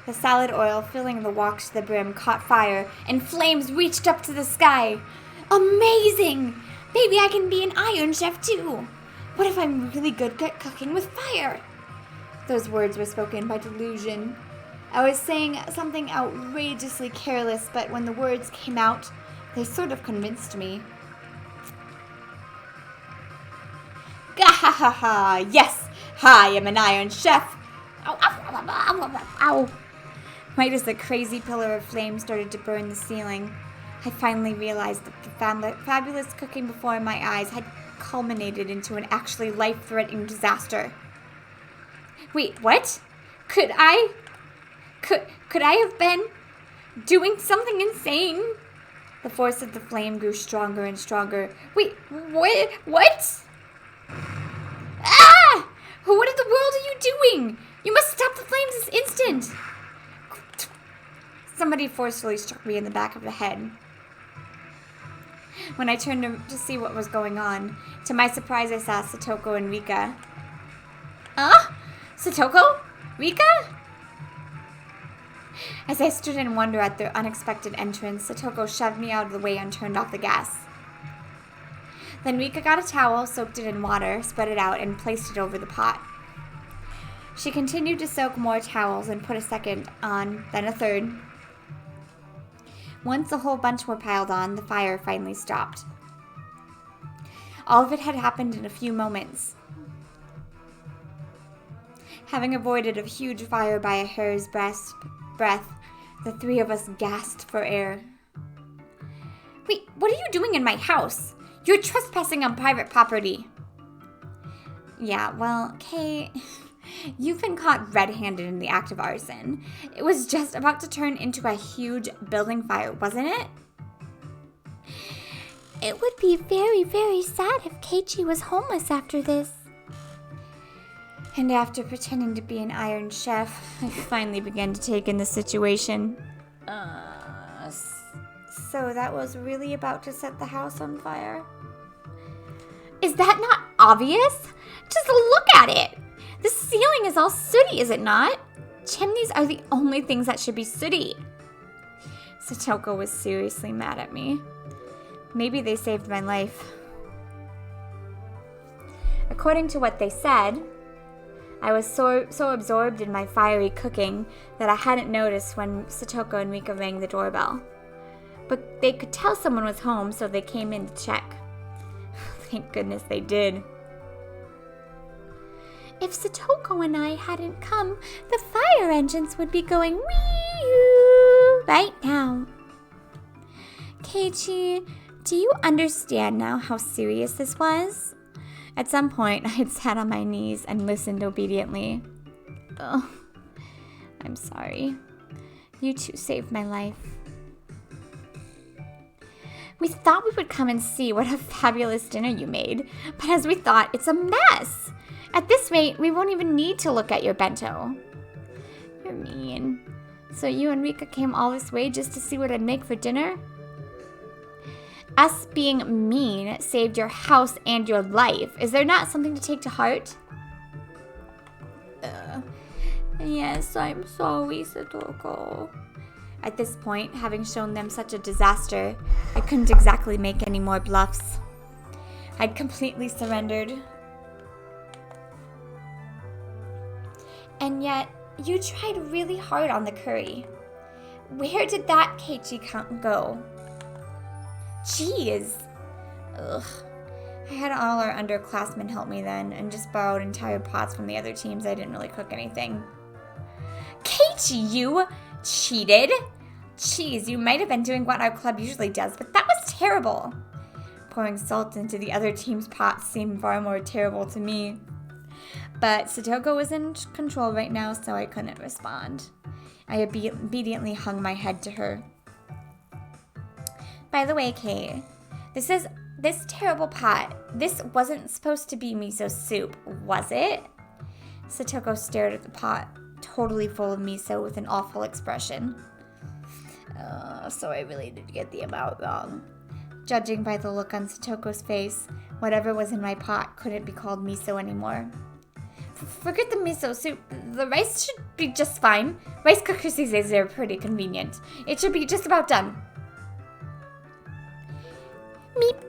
The salad oil filling the wok to the brim caught fire, and flames reached up to the sky. Amazing! Maybe I can be an iron chef too. What if I'm really good at cooking with fire? Those words were spoken by delusion. I was saying something outrageously careless, but when the words came out, they sort of convinced me. Gahahaha! Yes! I am an Iron Chef! Ow, ow, ow, ow, ow, ow. Right as the crazy pillar of flame started to burn the ceiling, I finally realized that the fabulous cooking before my eyes had culminated into an actually life-threatening disaster. Wait, what? Could I have been doing something insane? The force of the flame grew stronger and stronger. Wait, what? Ah! What in the world are you doing? You must stop the flames this instant! Somebody forcefully struck me in the back of the head. When I turned to see what was going on, to my surprise I saw Satoko and Rika. Satoko? Rika? As I stood in wonder at their unexpected entrance, Satoko shoved me out of the way and turned off the gas. Then Rika got a towel, soaked it in water, spread it out, and placed it over the pot. She continued to soak more towels and put a second on, then a third. Once a whole bunch were piled on, the fire finally stopped. All of it had happened in a few moments. Having avoided a huge fire by a hair's breadth, the three of us gasped for air. Wait, what are you doing in my house? You're trespassing on private property. Yeah, well, Kay, you've been caught red-handed in the act of arson. It was just about to turn into a huge building fire, wasn't it? It would be very, very sad if Keiichi was homeless after this. And after pretending to be an Iron Chef, I finally began to take in the situation. So that was really about to set the house on fire? Is that not obvious? Just look at it! The ceiling is all sooty, is it not? Chimneys are the only things that should be sooty. Satoko was seriously mad at me. Maybe they saved my life. According to what they said, I was so absorbed in my fiery cooking that I hadn't noticed when Satoko and Rika rang the doorbell. But they could tell someone was home, so they came in to check. Thank goodness they did. If Satoko and I hadn't come, the fire engines would be going wee right now. Keiichi, do you understand now how serious this was? At some point, I had sat on my knees and listened obediently. Oh, I'm sorry. You two saved my life. We thought we would come and see what a fabulous dinner you made, but as we thought, it's a mess. At this rate, we won't even need to look at your bento. You're mean. So you and Rika came all this way just to see what I'd make for dinner? Us being mean saved your house and your life. Is there not something to take to heart? Yes, I'm sorry, Satoko. At this point, having shown them such a disaster, I couldn't exactly make any more bluffs. I'd completely surrendered. And yet, you tried really hard on the curry. Where did that Keiichi go? Jeez. Ugh. I had all our underclassmen help me then, and just borrowed entire pots from the other teams. I didn't really cook anything. Keiichi, you cheated? Jeez, you might have been doing what our club usually does, but that was terrible. Pouring salt into the other team's pots seemed far more terrible to me. But Satoko was in control right now, so I couldn't respond. I obediently hung my head to her. By the way, Kay, this terrible pot, this wasn't supposed to be miso soup, was it? Satoko stared at the pot, totally full of miso with an awful expression. So I really did get the amount wrong. Judging by the look on Satoko's face, whatever was in my pot couldn't be called miso anymore. Forget the miso soup. The rice should be just fine. Rice cookers these days are pretty convenient. It should be just about done. Meep.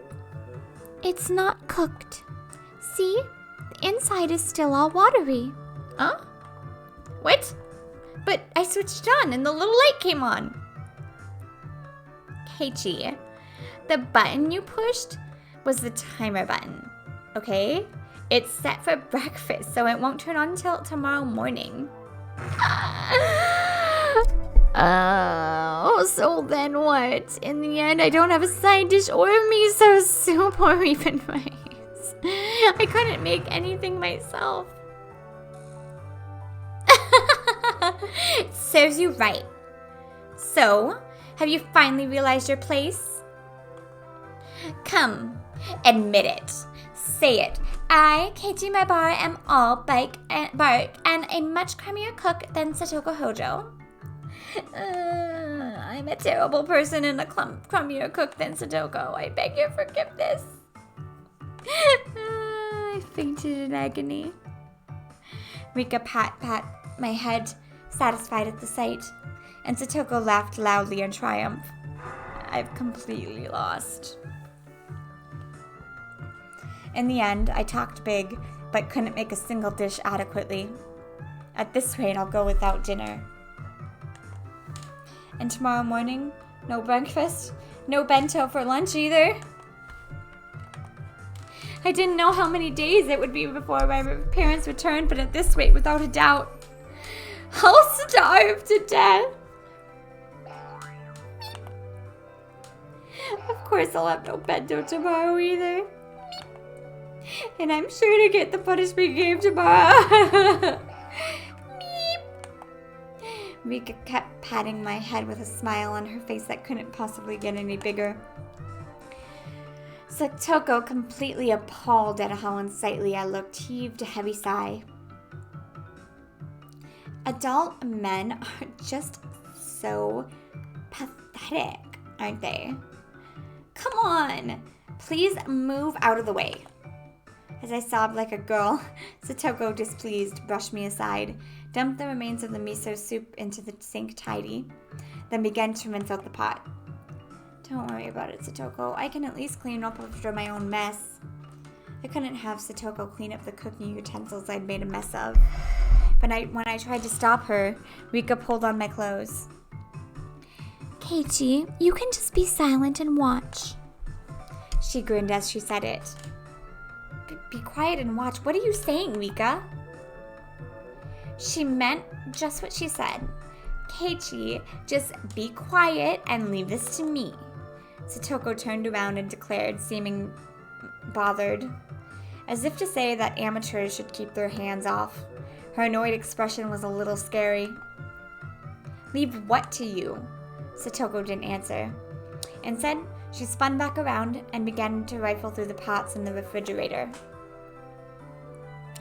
It's not cooked. See? The inside is still all watery. Huh? What? But I switched it on and the little light came on. Keiichi, the button you pushed was the timer button, okay? It's set for breakfast, so it won't turn on until tomorrow morning. Oh, so then what? In the end, I don't have a side dish or miso soup or even rice. I couldn't make anything myself. Serves you right. So, have you finally realized your place? Come, admit it. Say it. I, Keiichi Maibara, am all bark and a much crummier cook than Satoko Hojo. I'm a terrible person and a crummier cook than Satoko. I beg your forgiveness. I fainted in agony. Rika pat my head, satisfied at the sight, and Satoko laughed loudly in triumph. I've completely lost. In the end, I talked big, but couldn't make a single dish adequately. At this rate, I'll go without dinner. And tomorrow morning, no breakfast, no bento for lunch either. I didn't know how many days it would be before my parents returned, but at this rate, without a doubt, I'll starve to death. Of course, I'll have no bento tomorrow either. And I'm sure to get the punishment we gave tomorrow. Rika kept patting my head with a smile on her face that couldn't possibly get any bigger. Satoko, completely appalled at how unsightly I looked, heaved a heavy sigh. Adult men are just so pathetic, aren't they? Come on, please move out of the way. As I sobbed like a girl, Satoko, displeased, brushed me aside, dumped the remains of the miso soup into the sink tidy, then began to rinse out the pot. Don't worry about it, Satoko. I can at least clean up after my own mess. I couldn't have Satoko clean up the cooking utensils I'd made a mess of. But when I tried to stop her, Rika pulled on my clothes. Keiichi, you can just be silent and watch. She grinned as she said it. Be quiet and watch. What are you saying, Rika? She meant just what she said. Keiichi, just be quiet and leave this to me. Satoko turned around and declared, seeming bothered, as if to say that amateurs should keep their hands off. Her annoyed expression was a little scary. Leave what to you? Satoko didn't answer. Instead, she spun back around and began to rifle through the pots in the refrigerator.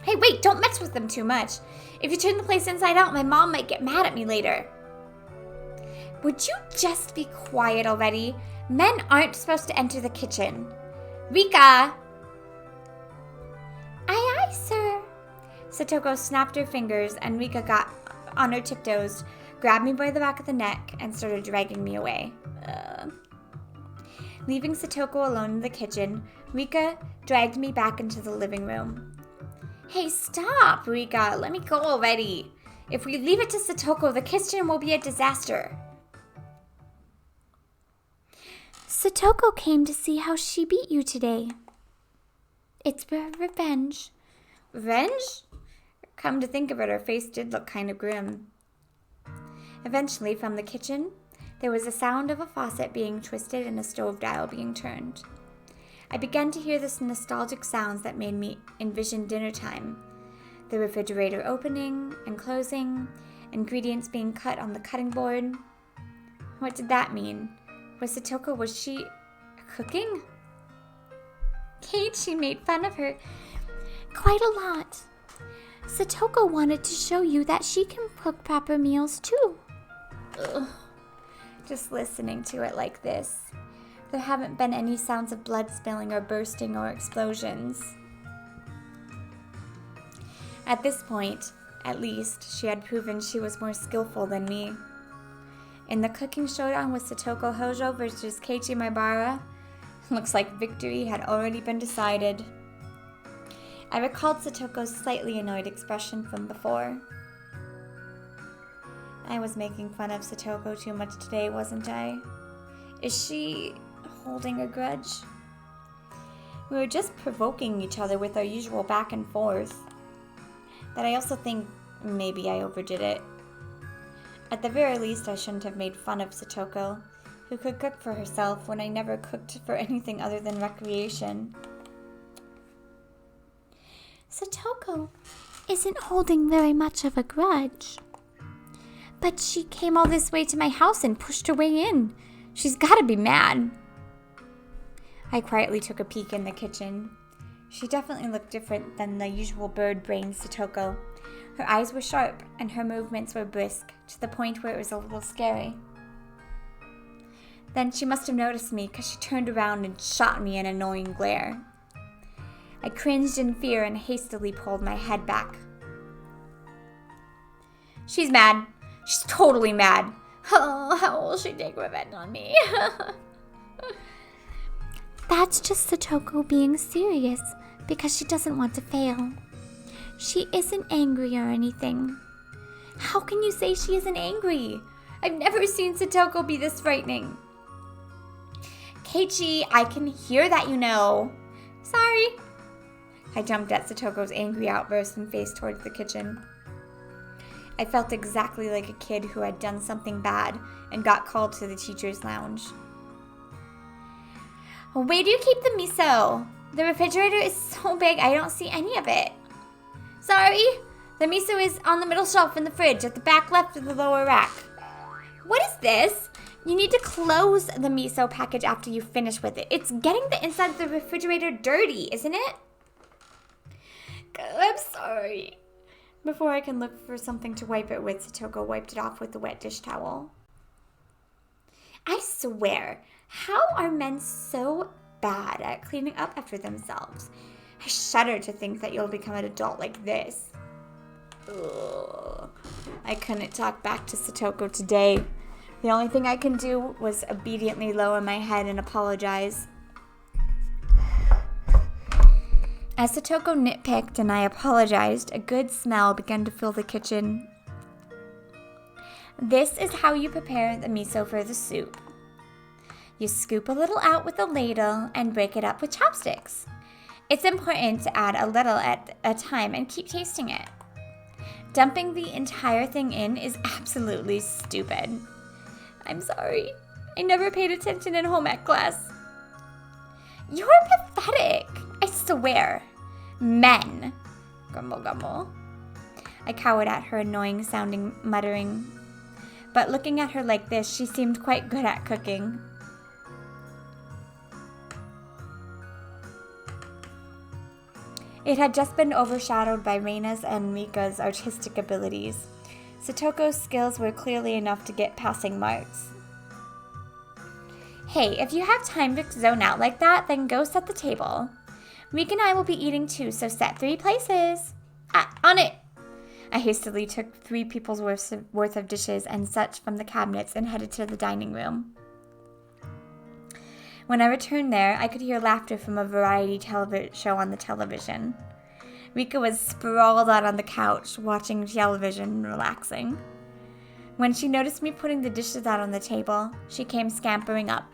Hey, wait, don't mess with them too much. If you turn the place inside out, my mom might get mad at me later. Would you just be quiet already? Men aren't supposed to enter the kitchen. Rika! Aye, aye, sir. Satoko snapped her fingers and Rika got on her tiptoes, grabbed me by the back of the neck, and started dragging me away. Leaving Satoko alone in the kitchen, Rika dragged me back into the living room. Hey, stop, Rika. Let me go already. If we leave it to Satoko, the kitchen will be a disaster. Satoko came to see how she beat you today. It's revenge. Revenge? Come to think of it, her face did look kind of grim. Eventually, from the kitchen, there was a sound of a faucet being twisted and a stove dial being turned. I began to hear the nostalgic sounds that made me envision dinner time. The refrigerator opening and closing, ingredients being cut on the cutting board. What did that mean? Was she cooking? Keiichi made fun of her quite a lot. Satoko wanted to show you that she can cook proper meals too. Ugh. Just listening to it like this. There haven't been any sounds of blood spilling or bursting or explosions. At this point, at least, she had proven she was more skillful than me. In the cooking showdown with Satoko Hojo versus Keiichi Maibara, looks like victory had already been decided. I recalled Satoko's slightly annoyed expression from before. I was making fun of Satoko too much today, wasn't I? Is she holding a grudge? We were just provoking each other with our usual back and forth. But I also think maybe I overdid it. At the very least, I shouldn't have made fun of Satoko, who could cook for herself when I never cooked for anything other than recreation. Satoko isn't holding very much of a grudge. But she came all this way to my house and pushed her way in. She's gotta be mad. I quietly took a peek in the kitchen. She definitely looked different than the usual bird-brained Satoko. Her eyes were sharp, and her movements were brisk, to the point where it was a little scary. Then she must have noticed me, because she turned around and shot me an annoying glare. I cringed in fear and hastily pulled my head back. She's mad. She's totally mad. Oh, how will she take revenge on me? That's just Satoko being serious because she doesn't want to fail. She isn't angry or anything. How can you say she isn't angry? I've never seen Satoko be this frightening. Keiichi, I can hear that you know. Sorry. I jumped at Satoko's angry outburst and faced towards the kitchen. I felt exactly like a kid who had done something bad and got called to the teacher's lounge. Where do you keep the miso? The refrigerator is so big I don't see any of it. Sorry, the miso is on the middle shelf in the fridge at the back left of the lower rack. What is this? You need to close the miso package after you finish with it. It's getting the inside of the refrigerator dirty, isn't it? I'm sorry. Before I can look for something to wipe it with, Satoko wiped it off with the wet dish towel. I swear, how are men so bad at cleaning up after themselves? I shudder to think that you'll become an adult like this. Ugh. I couldn't talk back to Satoko today. The only thing I can do was obediently lower my head and apologize. As Satoko nitpicked and I apologized, a good smell began to fill the kitchen. This is how you prepare the miso for the soup. You scoop a little out with a ladle and break it up with chopsticks. It's important to add a little at a time and keep tasting it. Dumping the entire thing in is absolutely stupid. I'm sorry. I never paid attention in home ec class. You're pathetic. I swear. Men. Grumble, grumble. I cowered at her annoying sounding muttering. But looking at her like this, she seemed quite good at cooking. It had just been overshadowed by Reina's and Mika's artistic abilities. Satoko's skills were clearly enough to get passing marks. Hey, if you have time to zone out like that, then go set the table. Rika and I will be eating too, so set 3 places. On it! I hastily took 3 people's worth of dishes and such from the cabinets and headed to the dining room. When I returned there, I could hear laughter from a variety show on the television. Rika was sprawled out on the couch, watching television and relaxing. When she noticed me putting the dishes out on the table, she came scampering up.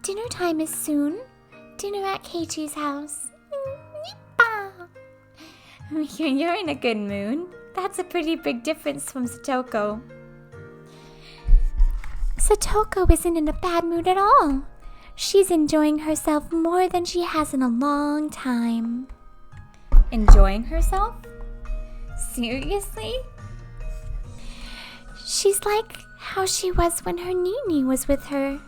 Dinner time is soon. Dinner at Keiichi's house. You're in a good mood. That's a pretty big difference from Satoko. Satoko isn't in a bad mood at all. She's enjoying herself more than she has in a long time. Enjoying herself? Seriously? She's like how she was when her Nini was with her.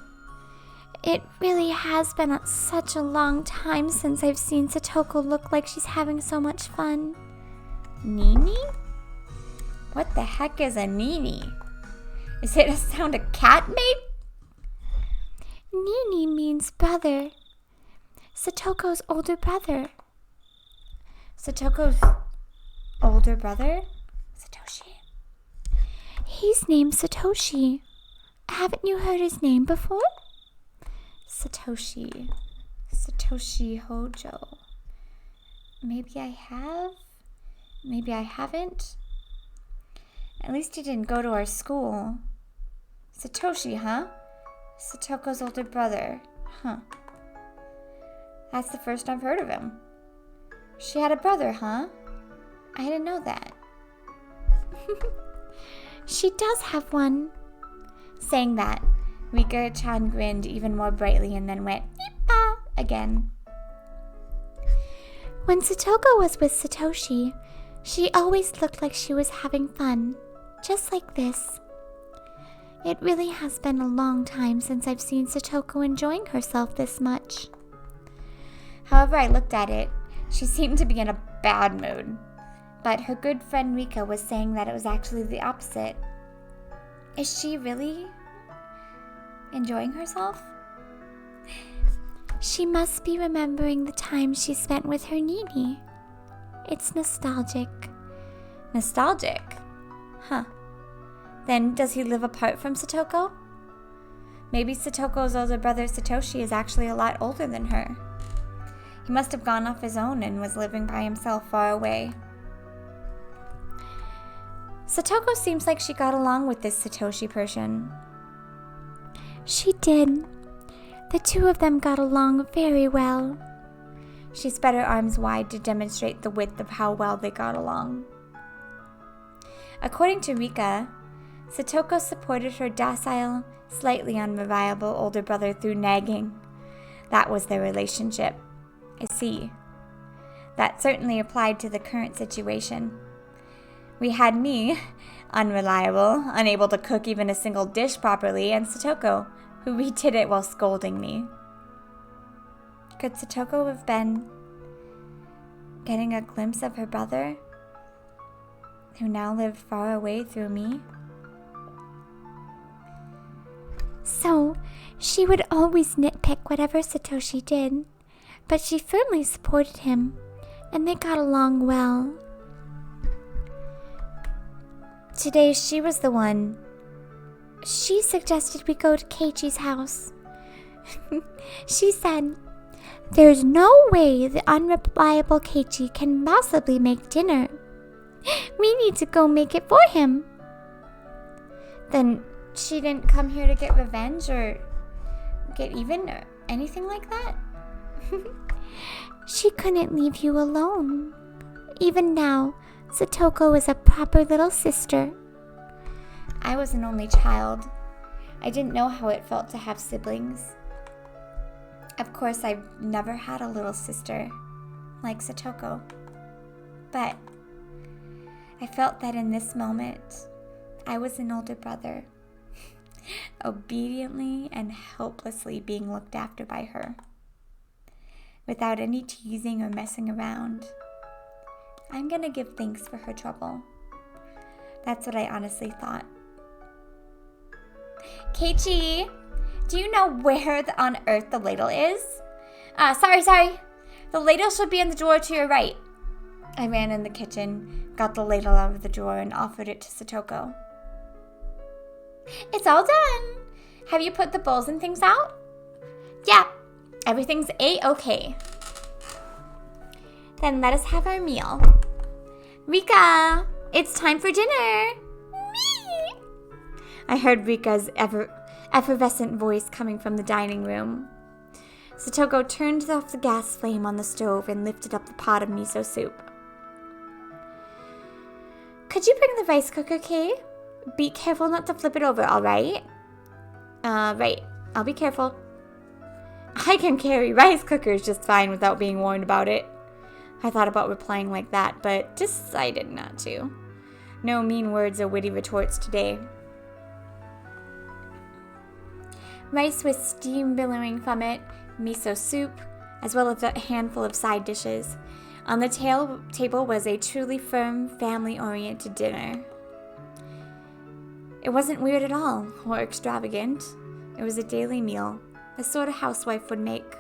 It really has been such a long time since I've seen Satoko look like she's having so much fun. Nini? What the heck is a Nini? Is it a sound a cat made? Nini means brother. Satoko's older brother. Satoko's older brother? Satoshi. He's named Satoshi. Haven't you heard his name before? Satoshi. Satoshi Hojo. Maybe I have. Maybe I haven't. At least he didn't go to our school. Satoshi, huh? Satoko's older brother. Huh. That's the first I've heard of him. She had a brother, huh? I didn't know that. She does have one. Saying that, Rika-chan grinned even more brightly and then went, "Yeepa," again. When Satoko was with Satoshi, she always looked like she was having fun, just like this. It really has been a long time since I've seen Satoko enjoying herself this much. However I looked at it, she seemed to be in a bad mood. But her good friend Rika was saying that it was actually the opposite. Is she really enjoying herself? She must be remembering the time she spent with her Nini. It's nostalgic. Nostalgic? Huh. Then does he live apart from Satoko? Maybe Satoko's older brother Satoshi is actually a lot older than her. He must have gone off his own and was living by himself far away. Satoko seems like she got along with this Satoshi person. She did. The two of them got along very well. She spread her arms wide to demonstrate the width of how well they got along. According to Rika, Satoko supported her docile, slightly unreliable older brother through nagging. That was their relationship. I see. That certainly applied to the current situation. We had me, unreliable, unable to cook even a single dish properly, and Satoko, who redid it while scolding me. Could Satoko have been getting a glimpse of her brother, who now lived far away through me? So, she would always nitpick whatever Satoshi did, but she firmly supported him, and they got along well. Today she was the one. She suggested we go to Keiichi's house. She said, "There's no way the unreliable Keiichi can possibly make dinner. We need to go make it for him." Then she didn't come here to get revenge or get even or anything like that? She couldn't leave you alone. Even now, Satoko is a proper little sister. I was an only child. I didn't know how it felt to have siblings. Of course, I've never had a little sister like Satoko. But I felt that in this moment, I was an older brother, obediently and helplessly being looked after by her, without any teasing or messing around. I'm gonna give thanks for her trouble. That's what I honestly thought. Keiichi, do you know where on earth the ladle is? Sorry. The ladle should be in the drawer to your right. I ran in the kitchen, got the ladle out of the drawer, and offered it to Satoko. It's all done. Have you put the bowls and things out? Yeah, everything's A-okay. Then let us have our meal. Rika, it's time for dinner. Me! I heard Rika's effervescent voice coming from the dining room. Satoko turned off the gas flame on the stove and lifted up the pot of miso soup. Could you bring the rice cooker, Kay? Be careful not to flip it over, all right? Right. I'll be careful. I can carry rice cookers just fine without being warned about it. I thought about replying like that, but decided not to. No mean words or witty retorts today. Rice with steam billowing from it, miso soup, as well as a handful of side dishes. On the table was a truly firm, family-oriented dinner. It wasn't weird at all, or extravagant. It was a daily meal, the sort a housewife would make.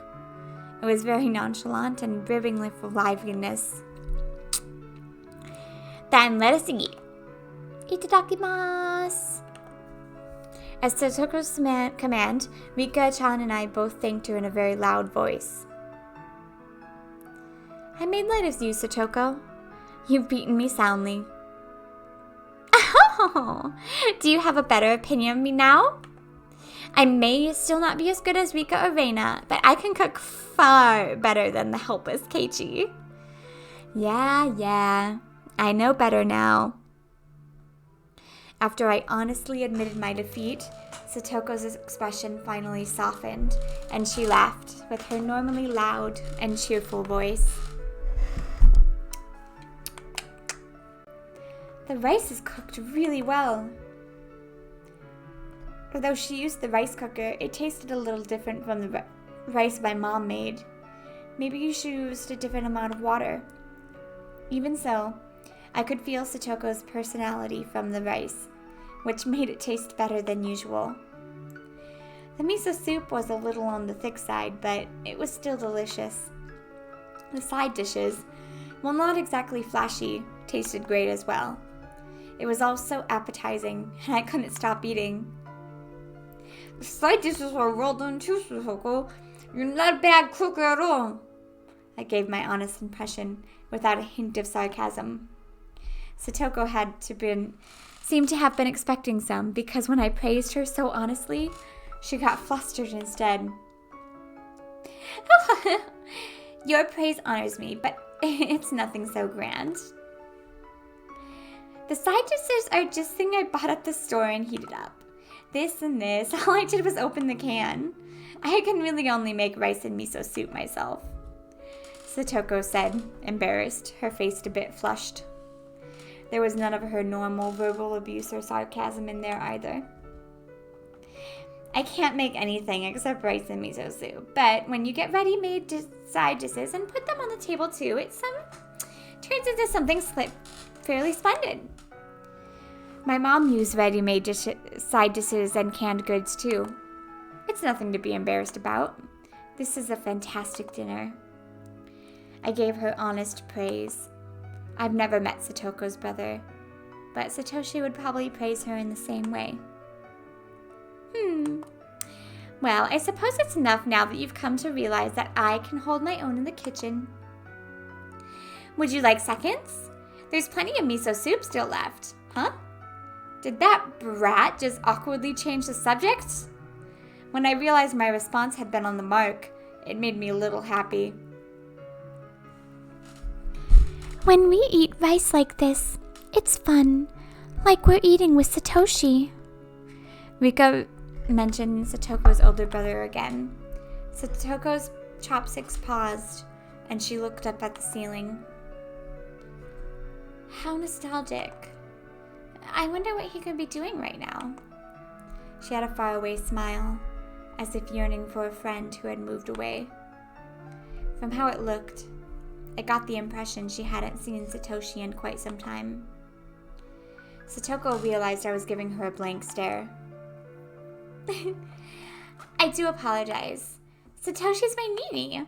It was very nonchalant and brimming with liveliness. Then let us eat. Itadakimasu. At Satoko's command, Rika-chan and I both thanked her in a very loud voice. I made light of you, Satoko. You've beaten me soundly. Do you have a better opinion of me now? I may still not be as good as Rika or Reina, but I can cook far better than the helpless Keiichi. Yeah, I know better now. After I honestly admitted my defeat, Satoko's expression finally softened, and she laughed with her normally loud and cheerful voice. The rice is cooked really well. Although she used the rice cooker, it tasted a little different from the rice my mom made. Maybe she used a different amount of water. Even so, I could feel Satoko's personality from the rice, which made it taste better than usual. The miso soup was a little on the thick side, but it was still delicious. The side dishes, while not exactly flashy, tasted great as well. It was all so appetizing, and I couldn't stop eating. The side dishes are well done too, Satoko. You're not a bad cook at all. I gave my honest impression, without a hint of sarcasm. Satoko seemed to have been expecting some, because when I praised her so honestly, she got flustered instead. Your praise honors me, but it's nothing so grand. The side dishes are just things I bought at the store and heated up. This and this, all I did was open the can. I can really only make rice and miso soup myself. Satoko said, embarrassed, her face a bit flushed. There was none of her normal verbal abuse or sarcasm in there either. I can't make anything except rice and miso soup, but when you get ready-made side dishes and put them on the table too, it turns into something fairly splendid. My mom used ready-made side dishes and canned goods too. It's nothing to be embarrassed about. This is a fantastic dinner. I gave her honest praise. I've never met Satoko's brother, but Satoshi would probably praise her in the same way. Well, I suppose it's enough now that you've come to realize that I can hold my own in the kitchen. Would you like seconds? There's plenty of miso soup still left. Huh? Did that brat just awkwardly change the subject? When I realized my response had been on the mark, it made me a little happy. When we eat rice like this, it's fun, like we're eating with Satoshi. Rika mentioned Satoko's older brother again. Satoko's chopsticks paused, and she looked up at the ceiling. How nostalgic. I wonder what he could be doing right now. She had a faraway smile, as if yearning for a friend who had moved away. From how it looked, I got the impression she hadn't seen Satoshi in quite some time. Satoko realized I was giving her a blank stare. I do apologize. Satoshi's my Nini.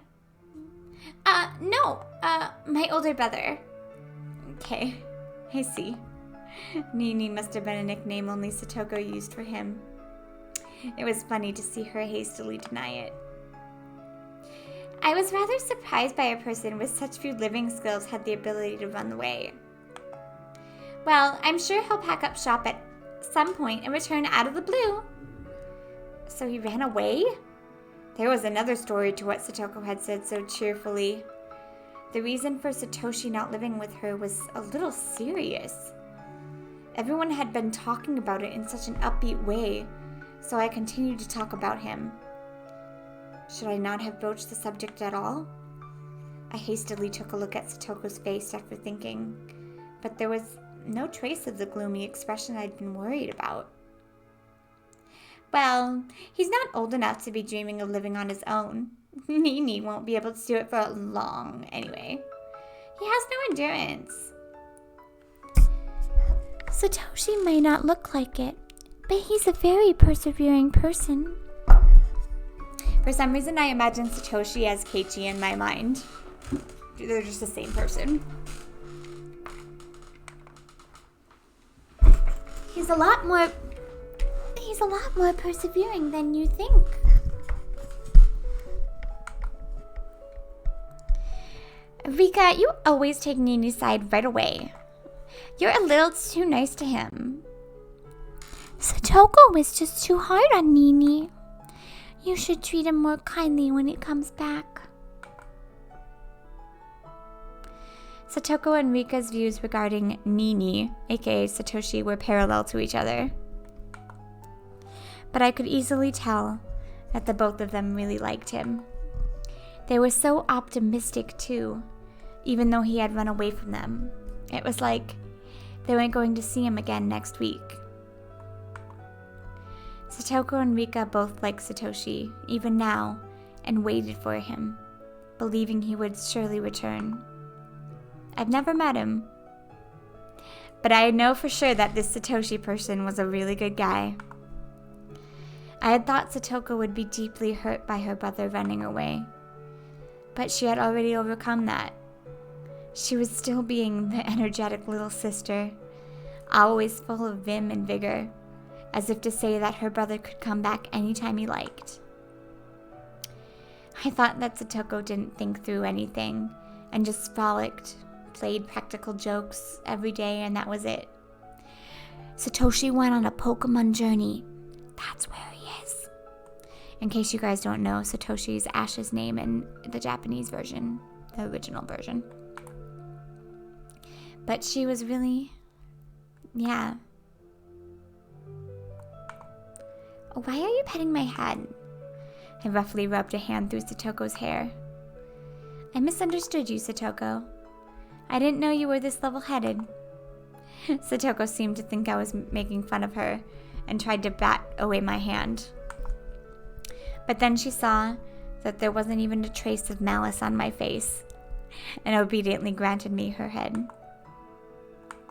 No, my older brother. Okay, I see. Nini must have been a nickname only Satoko used for him. It was funny to see her hastily deny it. I was rather surprised by a person with such few living skills had the ability to run away. Well, I'm sure he'll pack up shop at some point and return out of the blue. So he ran away? There was another story to what Satoko had said so cheerfully. The reason for Satoshi not living with her was a little serious. Everyone had been talking about it in such an upbeat way, so I continued to talk about him. Should I not have broached the subject at all? I hastily took a look at Satoko's face after thinking, but there was no trace of the gloomy expression I'd been worried about. Well, he's not old enough to be dreaming of living on his own. Nini won't be able to do it for long anyway. He has no endurance. Satoshi may not look like it, but he's a very persevering person. For some reason, I imagine Satoshi as Keiichi in my mind. They're just the same person. He's a lot more persevering than you think. Rika, you always take Nini's side right away. You're a little too nice to him. Satoko is just too hard on Nini. You should treat him more kindly when he comes back. Satoko and Rika's views regarding Nini, aka Satoshi, were parallel to each other. But I could easily tell that the both of them really liked him. They were so optimistic too, even though he had run away from them. It was like they weren't going to see him again next week. Satoko and Rika both liked Satoshi, even now, and waited for him, believing he would surely return. I've never met him, but I know for sure that this Satoshi person was a really good guy. I had thought Satoko would be deeply hurt by her brother running away, but she had already overcome that. She was still being the energetic little sister, always full of vim and vigor, as if to say that her brother could come back anytime he liked. I thought that Satoko didn't think through anything and just frolicked, played practical jokes every day, and that was it. Satoshi went on a Pokemon journey. That's where he is. In case you guys don't know, Satoshi is Ash's name in the Japanese version, the original version. But she was really, yeah. Why are you petting my head? I roughly rubbed a hand through Satoko's hair. I misunderstood you, Satoko. I didn't know you were this level-headed. Satoko seemed to think I was making fun of her and tried to bat away my hand. But then she saw that there wasn't even a trace of malice on my face and obediently granted me her head.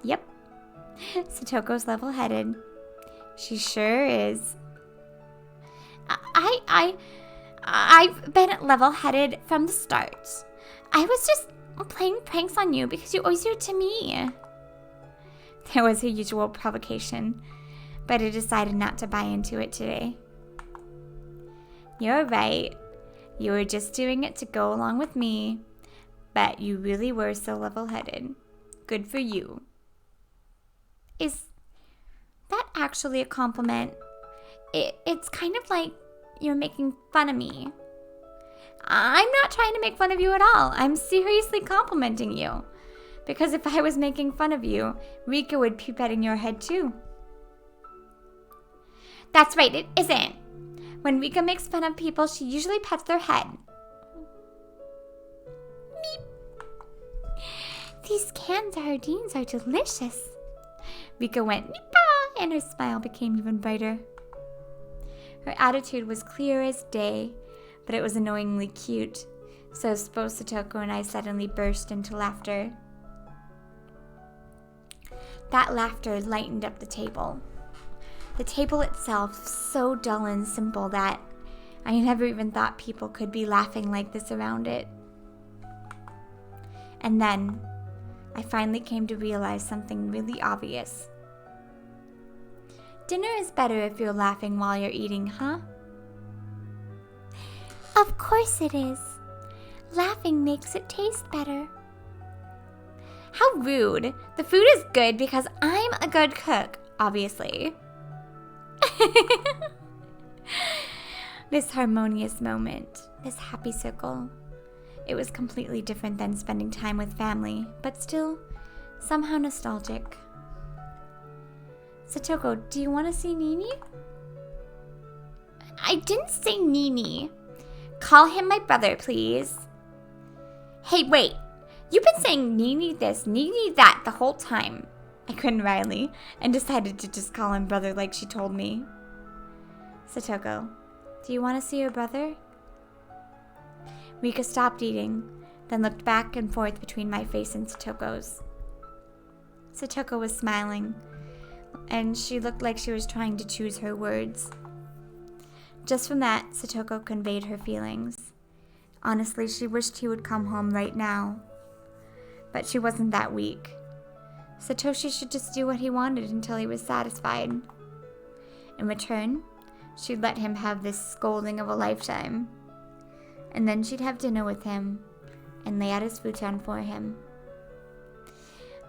Yep, Satoko's level-headed. She sure is. I've been level-headed from the start. I was just playing pranks on you because you always do it to me. There was her usual provocation, but I decided not to buy into it today. You're right. You were just doing it to go along with me, but you really were so level-headed. Good for you. Is that actually a compliment? It's kind of like you're making fun of me. I'm not trying to make fun of you at all. I'm seriously complimenting you. Because if I was making fun of you, Rika would be petting your head too. That's right, it isn't. When Rika makes fun of people, she usually pets their head. Meep. These canned sardines are delicious. Rika went Nipa, and her smile became even brighter. Her attitude was clear as day, but it was annoyingly cute, so both Satoko and I suddenly burst into laughter. That laughter lightened up the table. The table itself so dull and simple that I never even thought people could be laughing like this around it. And then I finally came to realize something really obvious. Dinner is better if you're laughing while you're eating, huh? Of course it is. Laughing makes it taste better. How rude. The food is good because I'm a good cook, obviously. This harmonious moment, this happy circle. It was completely different than spending time with family, but still somehow nostalgic. Satoko, do you want to see Nini? I didn't say Nini. Call him my brother, please. Hey, wait. You've been saying Nini this, Nini that the whole time. I grinned wryly and decided to just call him brother like she told me. Satoko, do you want to see your brother? Rika stopped eating, then looked back and forth between my face and Satoko's. Satoko was smiling, and she looked like she was trying to choose her words. Just from that, Satoko conveyed her feelings. Honestly, she wished he would come home right now. But she wasn't that weak. Satoshi should just do what he wanted until he was satisfied. In return, she'd let him have this scolding of a lifetime. And then she'd have dinner with him and lay out his futon for him.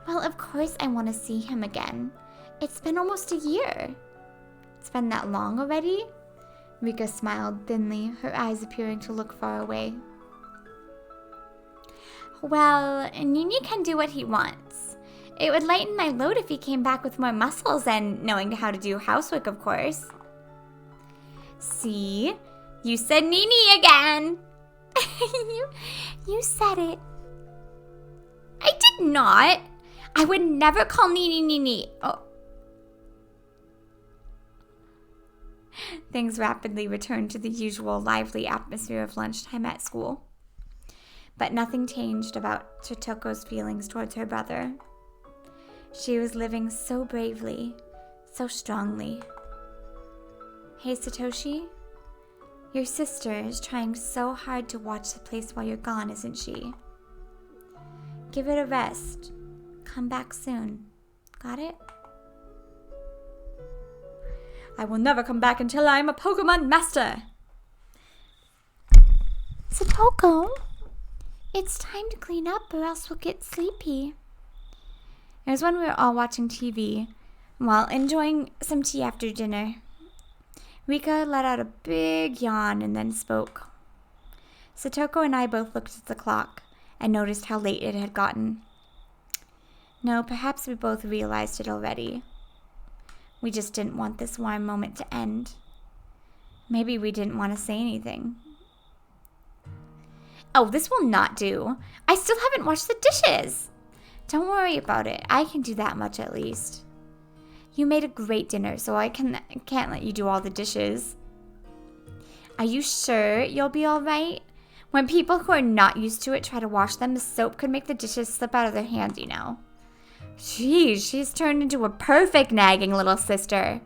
Well, of course I want to see him again. It's been almost a year. It's been that long already? Rika smiled thinly, her eyes appearing to look far away. Well, Nini can do what he wants. It would lighten my load if he came back with more muscles and knowing how to do housework, of course. See? You said Nini again! You said it. I did not! I would never call Nini Nini. Oh. Things rapidly returned to the usual lively atmosphere of lunchtime at school. But nothing changed about Chitoko's feelings towards her brother. She was living so bravely, so strongly. Hey, Satoshi? Your sister is trying so hard to watch the place while you're gone, isn't she? Give it a rest. Come back soon. Got it? I will never come back until I am a Pokemon Master. Satoko, it's time to clean up or else we'll get sleepy. It was when we were all watching TV while enjoying some tea after dinner. Rika let out a big yawn and then spoke. Satoko and I both looked at the clock and noticed how late it had gotten. No, perhaps we both realized it already. We just didn't want this warm moment to end. Maybe we didn't want to say anything. Oh, this will not do. I still haven't washed the dishes. Don't worry about it. I can do that much at least. You made a great dinner, so I can't let you do all the dishes. Are you sure you'll be all right? When people who are not used to it try to wash them, the soap could make the dishes slip out of their hands, you know. Geez, she's turned into a perfect nagging little sister.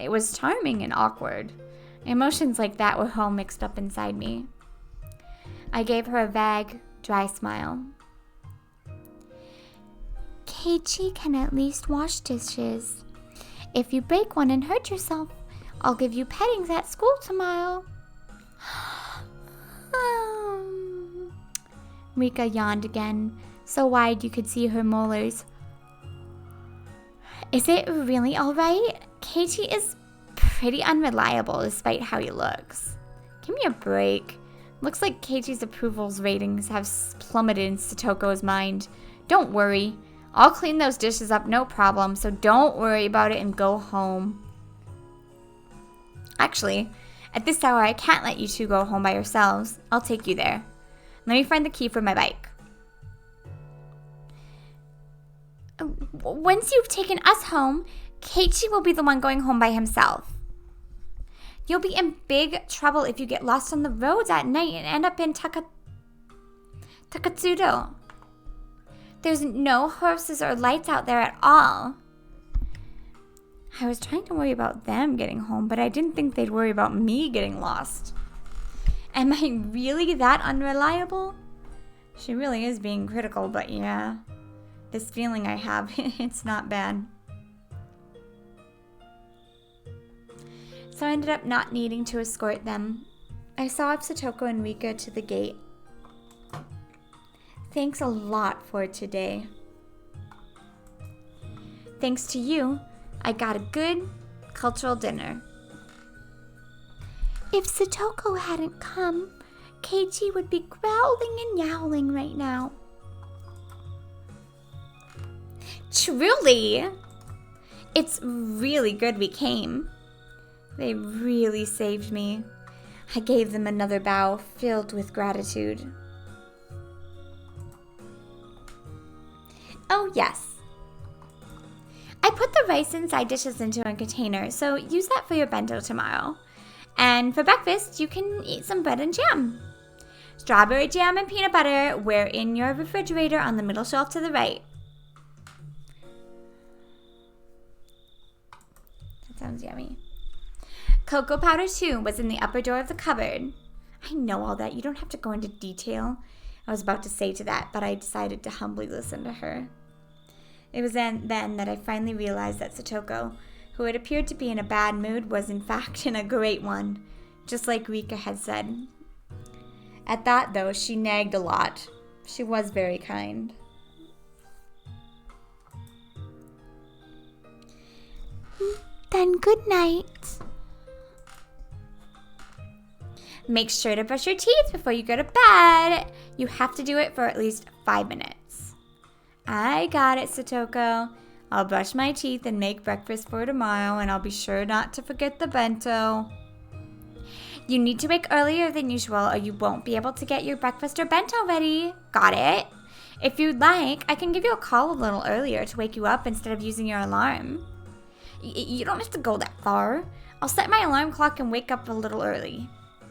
It was charming and awkward. Emotions like that were all mixed up inside me. I gave her a vague, dry smile. Keiichi can at least wash dishes. If you break one and hurt yourself, I'll give you pettings at school tomorrow. Rika yawned again, so wide you could see her molars. Is it really all right? Keiichi is pretty unreliable despite how he looks. Give me a break. Looks like Keiichi's approval ratings have plummeted in Satoko's mind. Don't worry. I'll clean those dishes up, no problem, so don't worry about it and go home. Actually, at this hour, I can't let you two go home by yourselves. I'll take you there. Let me find the key for my bike. Once you've taken us home, Keiichi will be the one going home by himself. You'll be in big trouble if you get lost on the roads at night and end up in Takatsudo. There's no horses or lights out there at all. I was trying to worry about them getting home, but I didn't think they'd worry about me getting lost. Am I really that unreliable? She really is being critical, but yeah. This feeling I have, it's not bad. So I ended up not needing to escort them. I saw Satoko and Rika to the gate. Thanks a lot for today. Thanks to you, I got a good cultural dinner. If Satoko hadn't come, Keiichi would be growling and yowling right now. Truly! It's really good we came. They really saved me. I gave them another bow filled with gratitude. Oh, yes. I put the rice and side dishes into a container, so use that for your bento tomorrow. And for breakfast, you can eat some bread and jam. Strawberry jam and peanut butter were in your refrigerator on the middle shelf to the right. That sounds yummy. Cocoa powder, too, was in the upper drawer of the cupboard. I know all that. You don't have to go into detail. I was about to say to that, but I decided to humbly listen to her. It was then that I finally realized that Satoko, who had appeared to be in a bad mood, was in fact in a great one, just like Rika had said. At that, though, she nagged a lot. She was very kind. Then good night. Make sure to brush your teeth before you go to bed. You have to do it for at least 5 minutes. I got it, Satoko. I'll brush my teeth and make breakfast for tomorrow, and I'll be sure not to forget the bento. You need to wake earlier than usual or you won't be able to get your breakfast or bento ready. Got it? If you'd like, I can give you a call a little earlier to wake you up instead of using your alarm. You don't have to go that far. I'll set my alarm clock and wake up a little early.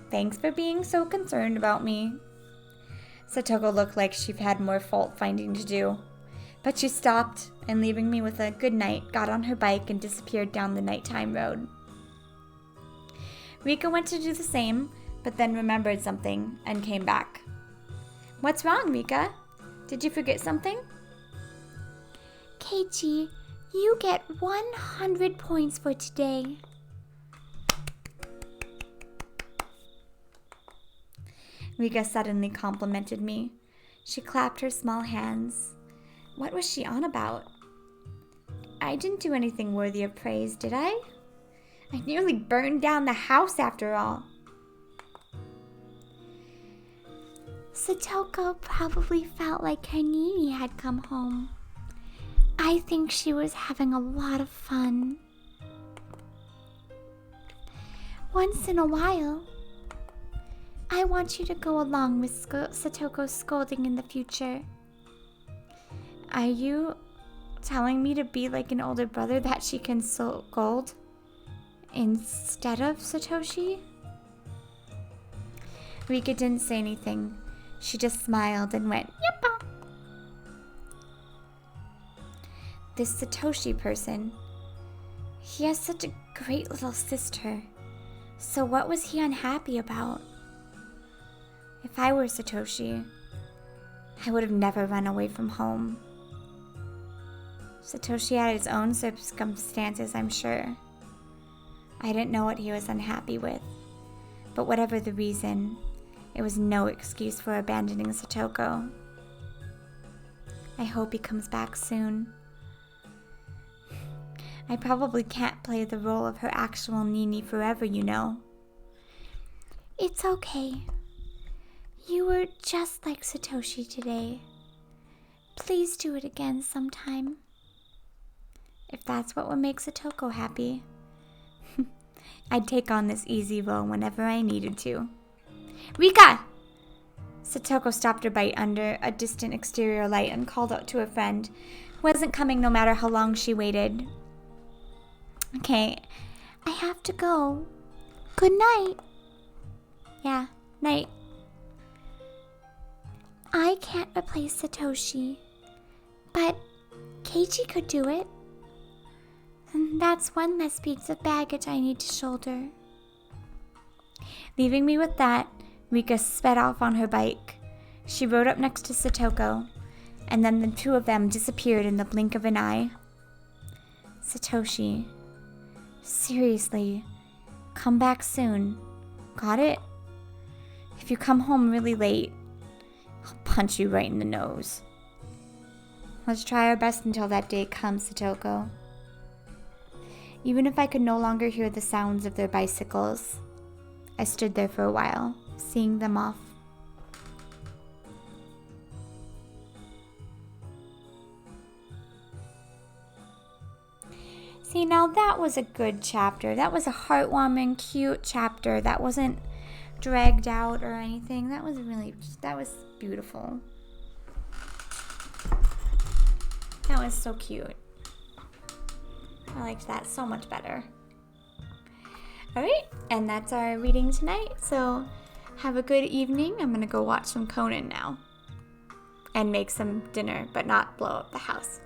Thanks for being so concerned about me. Satoko looked like she had more fault-finding to do. But she stopped and, leaving me with a good night, got on her bike and disappeared down the nighttime road. Rika went to do the same, but then remembered something and came back. What's wrong, Rika? Did you forget something? Keiichi, you get 100 points for today. Rika suddenly complimented me. She clapped her small hands. What was she on about? I didn't do anything worthy of praise, did I? I nearly burned down the house after all. Satoko probably felt like her Nini had come home. I think she was having a lot of fun. Once in a while, I want you to go along with Satoko's scolding in the future. Are you telling me to be like an older brother that she can scold instead of Satoshi? Rika didn't say anything. She just smiled and went, "Yippa." This Satoshi person, he has such a great little sister. So what was he unhappy about? If I were Satoshi, I would have never run away from home. Satoshi had his own circumstances, I'm sure. I didn't know what he was unhappy with, but whatever the reason, it was no excuse for abandoning Satoko. I hope he comes back soon. I probably can't play the role of her actual Nini forever, you know. It's okay. You were just like Satoshi today. Please do it again sometime. If that's what would make Satoko happy, I'd take on this easy role whenever I needed to. Rika! Satoko stopped her bite under a distant exterior light and called out to a friend who wasn't coming no matter how long she waited. Okay, I have to go. Good night. Yeah, night. I can't replace Satoshi, but Keiichi could do it. And that's one less piece of baggage I need to shoulder. Leaving me with that, Rika sped off on her bike. She rode up next to Satoko, and then the two of them disappeared in the blink of an eye. Satoshi, seriously, come back soon. Got it? If you come home really late, I'll punch you right in the nose. Let's try our best until that day comes, Satoko. Even if I could no longer hear the sounds of their bicycles, I stood there for a while, seeing them off. See, now that was a good chapter. That was a heartwarming, cute chapter. That wasn't dragged out or anything. That was beautiful. That was so cute. I liked that so much better. Alright, and that's our reading tonight. So have a good evening. I'm going to go watch some Conan now. And make some dinner, but not blow up the house.